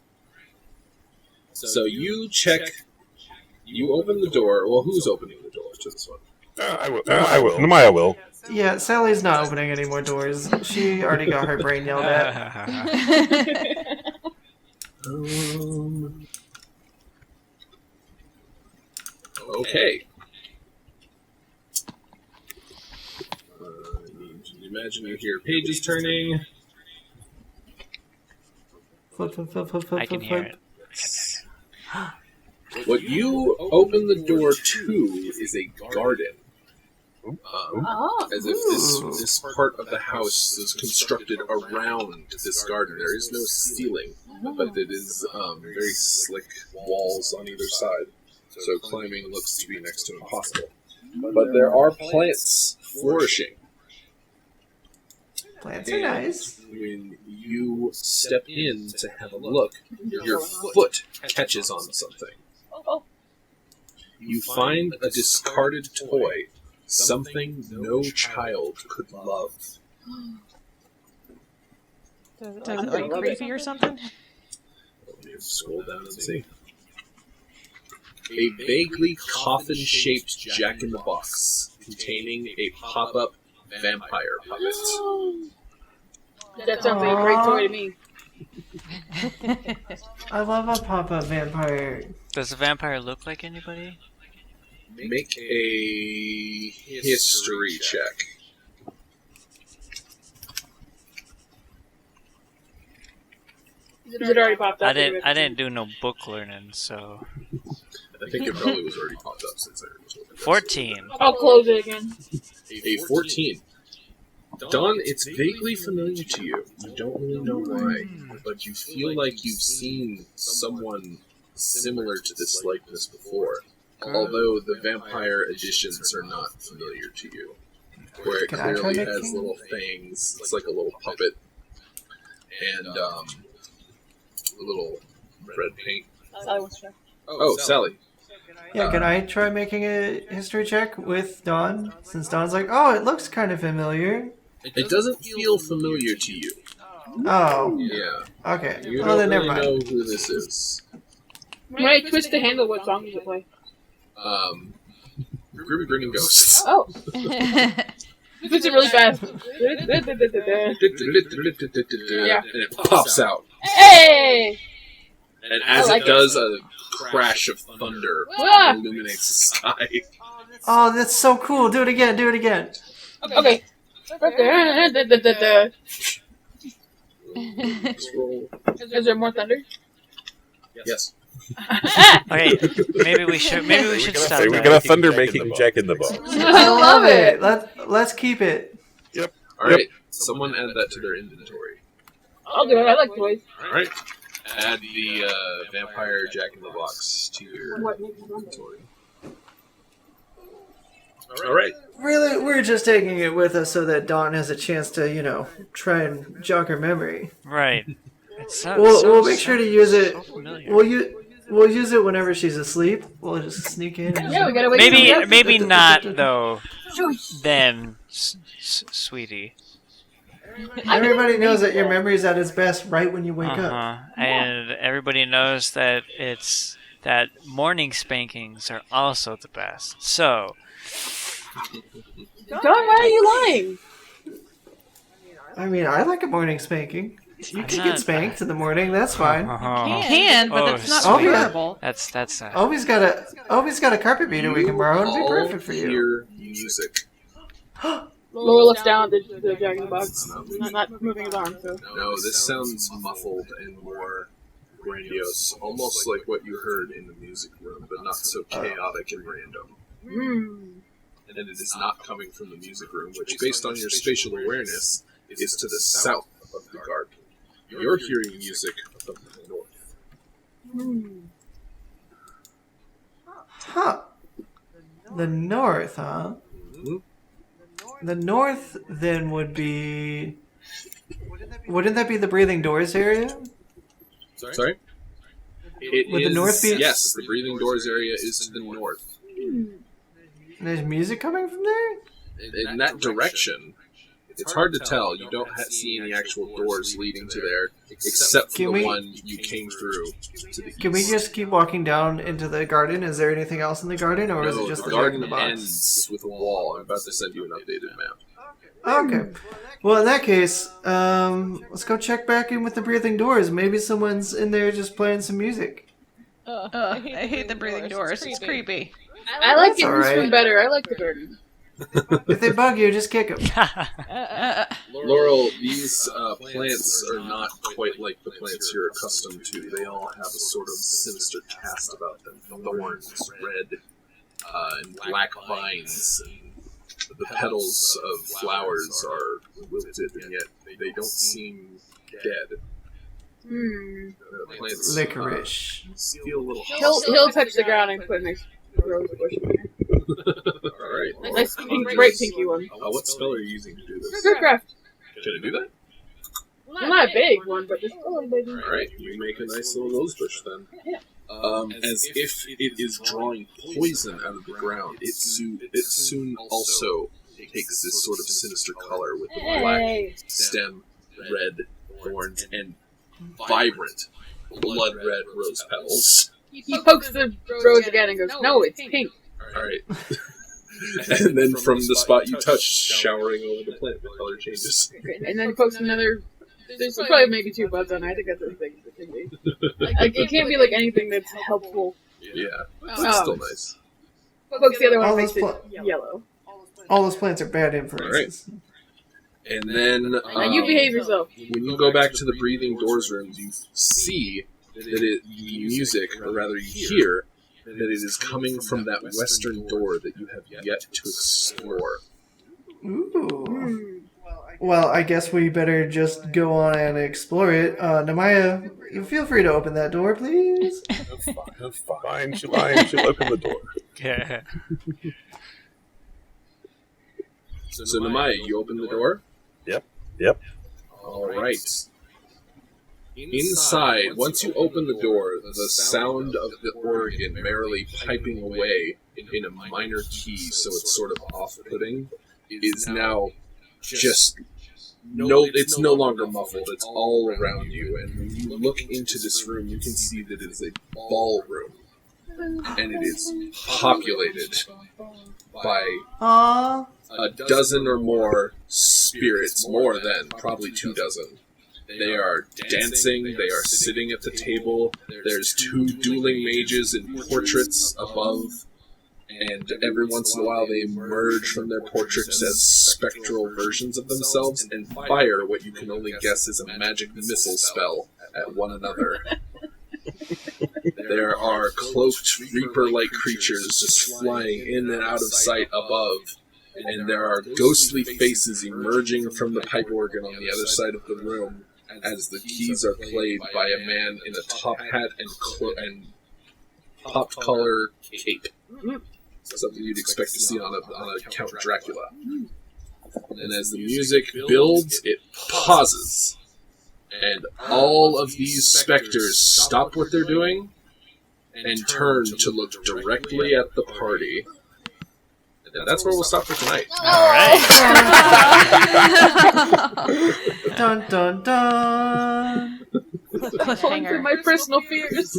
So you check. You open the door. Well, who's opening the door to this one? I will. Maya will. Yeah, Sally's not opening any more doors. She already got her brain yelled at. Okay. Imagine you hear pages turning. Flip, flip, flip, flip, flip, I can flip, hear flip. it. What you open the door to is a garden. As if this part of the house is constructed around this garden. There is no ceiling, but it is very slick walls on either side. So climbing looks to be next to impossible. But there are plants flourishing. Plants are nice. When you step in to have a look, your foot catches on something. You find a discarded toy, something no child could love. Does it like creepy or something? Scroll down and see. A vaguely coffin-shaped jack-in-the-box containing a pop-up vampire puppet. That sounds like a great toy to me. I love a pop-up vampire. Does the vampire look like anybody? Make a history check. Is it already popped up? I didn't do no book learning, so I think it probably was already popped up since I was looking. 14. I'll close it again. A 14. Dawn, it's vaguely familiar to you. You don't really know why, but you feel like you've seen someone similar to this likeness before, although the vampire additions are not familiar to you. Where it Can I try clearly has making- little fangs, it's like a little puppet, and a little red paint. Oh, Sally. Yeah, can I try making a history check with Dawn? Since Dawn's like, oh, it looks kind of familiar. It doesn't feel familiar to you. Oh, Yeah. okay. You Well, don't then never really mind. know who this is. When I twist the handle, what song does it play? Ruby Bringing Ghosts. Oh. Twist it really fast. Yeah. And it pops out. Hey! And as I like it does, a crash of thunder Ah! illuminates the sky. Oh, that's so cool. Do it again. Do it again. Okay. Scroll. Is there more thunder? Yes. Okay, maybe we should stop Say we that. got a thunder making Jack in the Box. I love it. Let's keep it. Alright. Someone add that to their inventory. I'll do it. I like toys. Alright. Add the vampire Jack-in-the-Box to your inventory. Alright. Really, we're just taking it with us so that Dawn has a chance to, try and jog her memory. Right. We'll make sure to use it. So familiar. We'll use it whenever she's asleep. We'll just sneak in. And Yeah, we gotta wait. Maybe not though. Then, sweetie. Everybody knows that your memory's at its best right when you wake up. And everybody knows that morning spankings are also the best. So, Don, why are you lying? I mean, I like a morning spanking. You I'm can not- get spanked in the morning. That's fine. Can, but Oh, that's not sweet. preferable. That's Always got a carpet beater we can borrow. It'll be perfect for you. Hear music. Laura looks down at the Jack in the Box. Not moving his arm, so. No, this sounds muffled and more grandiose, almost like what you heard in the music room, but not so chaotic and random. And it is not coming from the music room, which, based on your spatial awareness, is to the south of the garden. You're hearing music from the north. Huh. The north, huh? The north then would be. Wouldn't that be the Breathing Doors area? Sorry? Would the north be- Yes, the Breathing Doors area is to the north. There's music coming from there? In that direction, it's hard to tell. You don't see any actual doors leading to there, except for Can the we- one you came through to the east. Can we just keep walking down into the garden? Is there anything else in the garden, or is No, it just the the Jack in garden the Box? ends with a wall. I'm about to send you an updated map. Okay. Well, in that case, let's go check back in with the Breathing Doors. Maybe someone's in there just playing some music. I hate the breathing doors. It's creepy. I like it alright. this one better. I like the garden. If they bug you, just kick them. Laurel, these plants are not quite like the plants you're accustomed to. They all have a sort of sinister cast about them. Thorns, red, and black vines. And the petals of flowers are wilted, and yet they don't seem dead. The plants Licorice. feel a little He'll touch the ground and put a nice rose bush in there. Alright. Nice pink, bright pinky one. What spell are you using to do this? Craft. Can I do that? Well, not a big one, but just a little baby. Alright, you make a nice little rose bush then. As if it is drawing poison out of the ground, it soon also takes this sort of sinister color with the black Hey. stem, red thorns, and vibrant blood red rose petals. He pokes the rose again and goes, "No, it's pink." Alright. And then from the spot you touched, showering over the plant, the color changes. And then he pokes another. There's probably maybe 2 buds on it. I think that's what it can be. Like, it can't be like anything that's helpful. Yeah, it's still nice. Pokes the other one All and makes those it yellow. All those plants are bad influences. And then, Now you behave yourself. when you go back to the breathing doors rooms, you see that the music, or rather you hear, that it is coming from that western door that you have yet to explore. Ooh. Well, I guess we better just go on and explore it. Namaya, you feel free to open that door, please. Fine, she'll open the door. Yeah. So Namaya, you open the door? Yep. Alright. Inside, once you open the door, the sound of the organ merrily piping away in a minor key, so it's sort of off-putting, is now just... it's no longer muffled, it's all around you, and when you look into this room, you can see that it is a ballroom, and it is populated by Aww. a dozen or more spirits, more than probably 2 dozen. They are dancing, they are sitting at the table, there's 2 dueling mages in portraits above, and every once in a while they emerge from their portraits as spectral versions of themselves and fire what you can only guess is a magic missile spell at one another. There are cloaked reaper-like creatures just flying in and out of sight above, and there are ghostly faces emerging from the pipe organ on the other side of the room as the keys are played by a man in a top hat and popped collar cape. Something you'd expect to see on a Count Dracula. And as the music builds, it pauses. And all of these specters stop what they're doing and turn to look directly at the party. And that's where we'll stop for tonight. Alright. Dun dun dun. Pulling through Cliffhanger. my personal fears.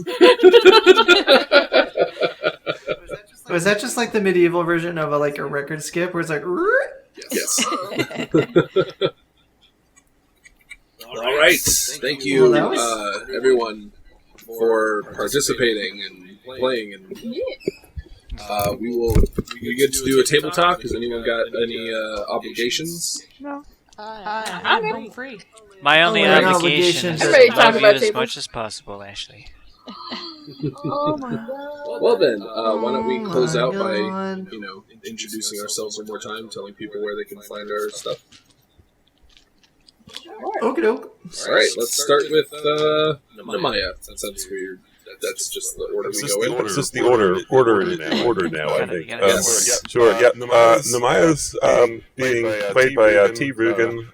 Was that just like the medieval version of a record skip where it's like... Yes. Alright. Thank you, Well, that everyone, for participating and playing. And we get to do a table talk. Has anyone got any obligations? I'm home free. My only Oh, my obligation is obligation to is- love you about as tables. much as possible, Ashley. Oh my god. Well then, why don't we close out by, God. introducing ourselves one more time, telling people where they can find our stuff. Okie doke. Alright, let's start with Namaya. That sounds weird. That's just the order we go in. It's just the order now, I think. Yes. Sure, yeah. Namaya's being played by T. Rugen,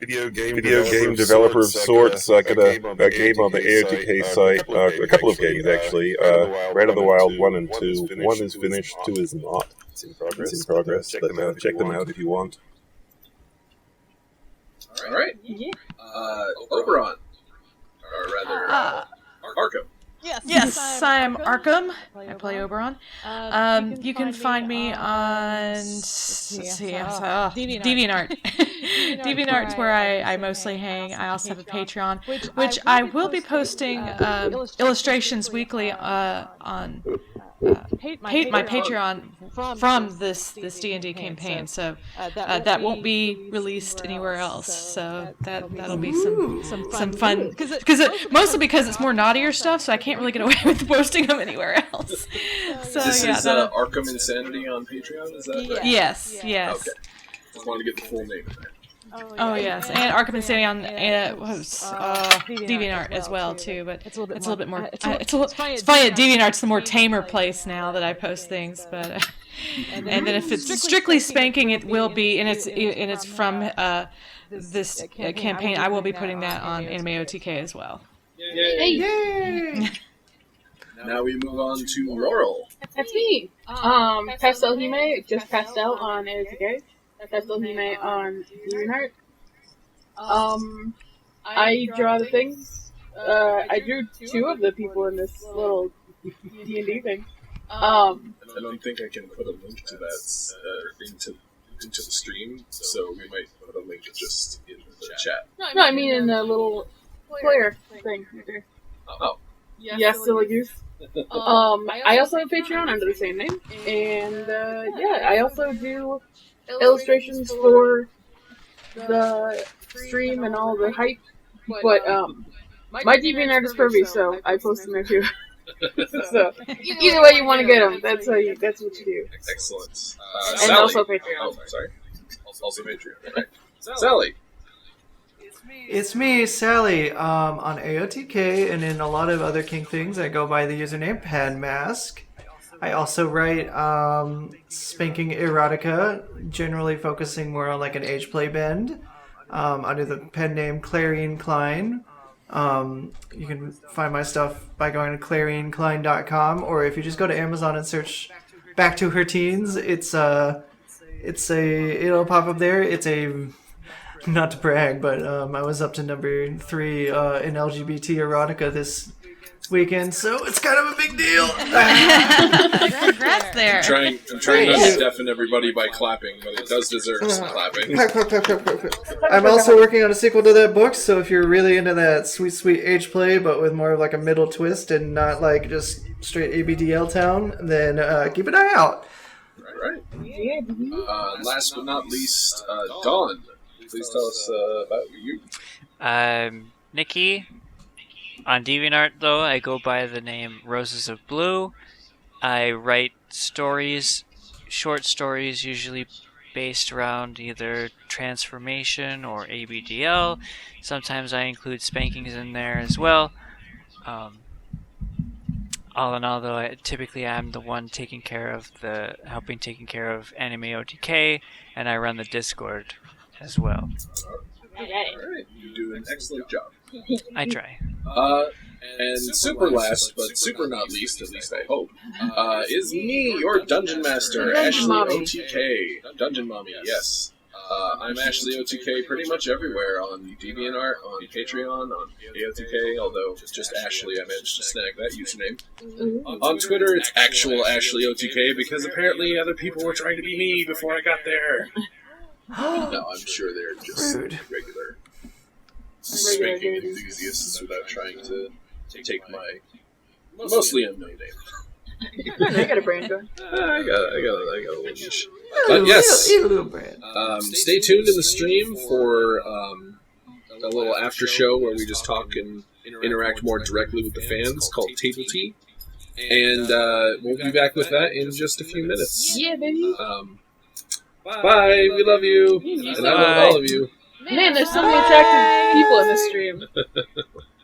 video game developer of sorts. I got a game on the AOTK site, a couple of games actually. Red of the Wild 1 and 2. 1 is finished, 2 is not. It's in progress. But check them out if you want. Alright. Oberon. Or rather, Arkham. Yes, I'm Arkham. I play Oberon. You can find me on DeviantArt. DeviantArt's where I mostly hang. I also have a Patreon, which I will be posting illustrations weekly on my Patreon from this D&D campaign. So that won't be released anywhere else. So that'll be some fun mostly because it's more naughtier stuff. So I can't really get away with posting them anywhere else. So This yeah, is Arkham Insanity on Patreon, is that right? yes. Okay. Just wanted to get the full name in there. Oh yes, and Arkham Insanity on DeviantArt as well too. But it's a little bit more. It's funny that DeviantArt's the more tamer place now that I post things. But and then if it's strictly spanking, it will be, and it's from this campaign. I will be putting that on Anime OTK as well. Yay! Now we move on to Laurel. That's me. Pastel Hime, just Pastel on AOTK. Pastel Hime on DeviantArt. I draw the things. I drew 2 of the people in this little D&D thing. I don't think I can put a link to that into the stream, so we might put a link just in the chat. No, I mean in the little player thing right there. Oh. Yes, Silly Goose. I also have Patreon under the same name, and yeah, I also do illustrations for the stream and all the hype. But my DeviantArt is pervy, so I post them there too. So either way you want to get them, that's what you do. Excellent. And Sally. also Patreon. Oh, sorry. Also Patreon. Right. Sally. It's me, Sally. On AOTK and in a lot of other kink things, I go by the username Padmask. I also write spanking erotica, generally focusing more on like an age play bend, under the pen name Clarion Klein. You can find my stuff by going to clarionklein.com, or if you just go to Amazon and search Back to Her Teens, it'll pop up there. It's a, not to brag, but I was up to number 3 in LGBT erotica this weekend, so it's kind of a big deal. Congrats there. I'm trying not to deafen everybody by clapping, but it does deserve some clapping. I'm also working on a sequel to that book, so if you're really into that sweet age play, but with more of like a middle twist and not like just straight ABDL town, then keep an eye out. Right. Last but not least, Dawn. Please tell us about you. Nikki. On DeviantArt, though, I go by the name Roses of Blue. I write stories, short stories, usually based around either transformation or ABDL. Sometimes I include spankings in there as well. All in all, though, typically I'm the one taking care of Anime OTK, and I run the Discord as well. Alright, you do an excellent job. I try. And super last, but super not least, at least I hope, is me, your Dungeon Master, Ashley OTK. Dungeon Mommy, yes. I'm Ashley OTK pretty much everywhere, on DeviantArt, on Patreon, on AOTK, although just Ashley, I managed to snag that username. On Twitter, it's actual Ashley OTK, because apparently other people were trying to be me before I got there. No, I'm sure they're just regular spanking enthusiasts without trying to take my mostly unknown name. I got a brand going. I got a little niche. But yes, stay tuned in the stream for a little after show where we just talk and interact more directly with the fans called Table Tea. And we'll be back with that in just a few minutes. Yeah, baby. Bye, we love you. And I love all of you. Man, there's so many attractive people in this stream.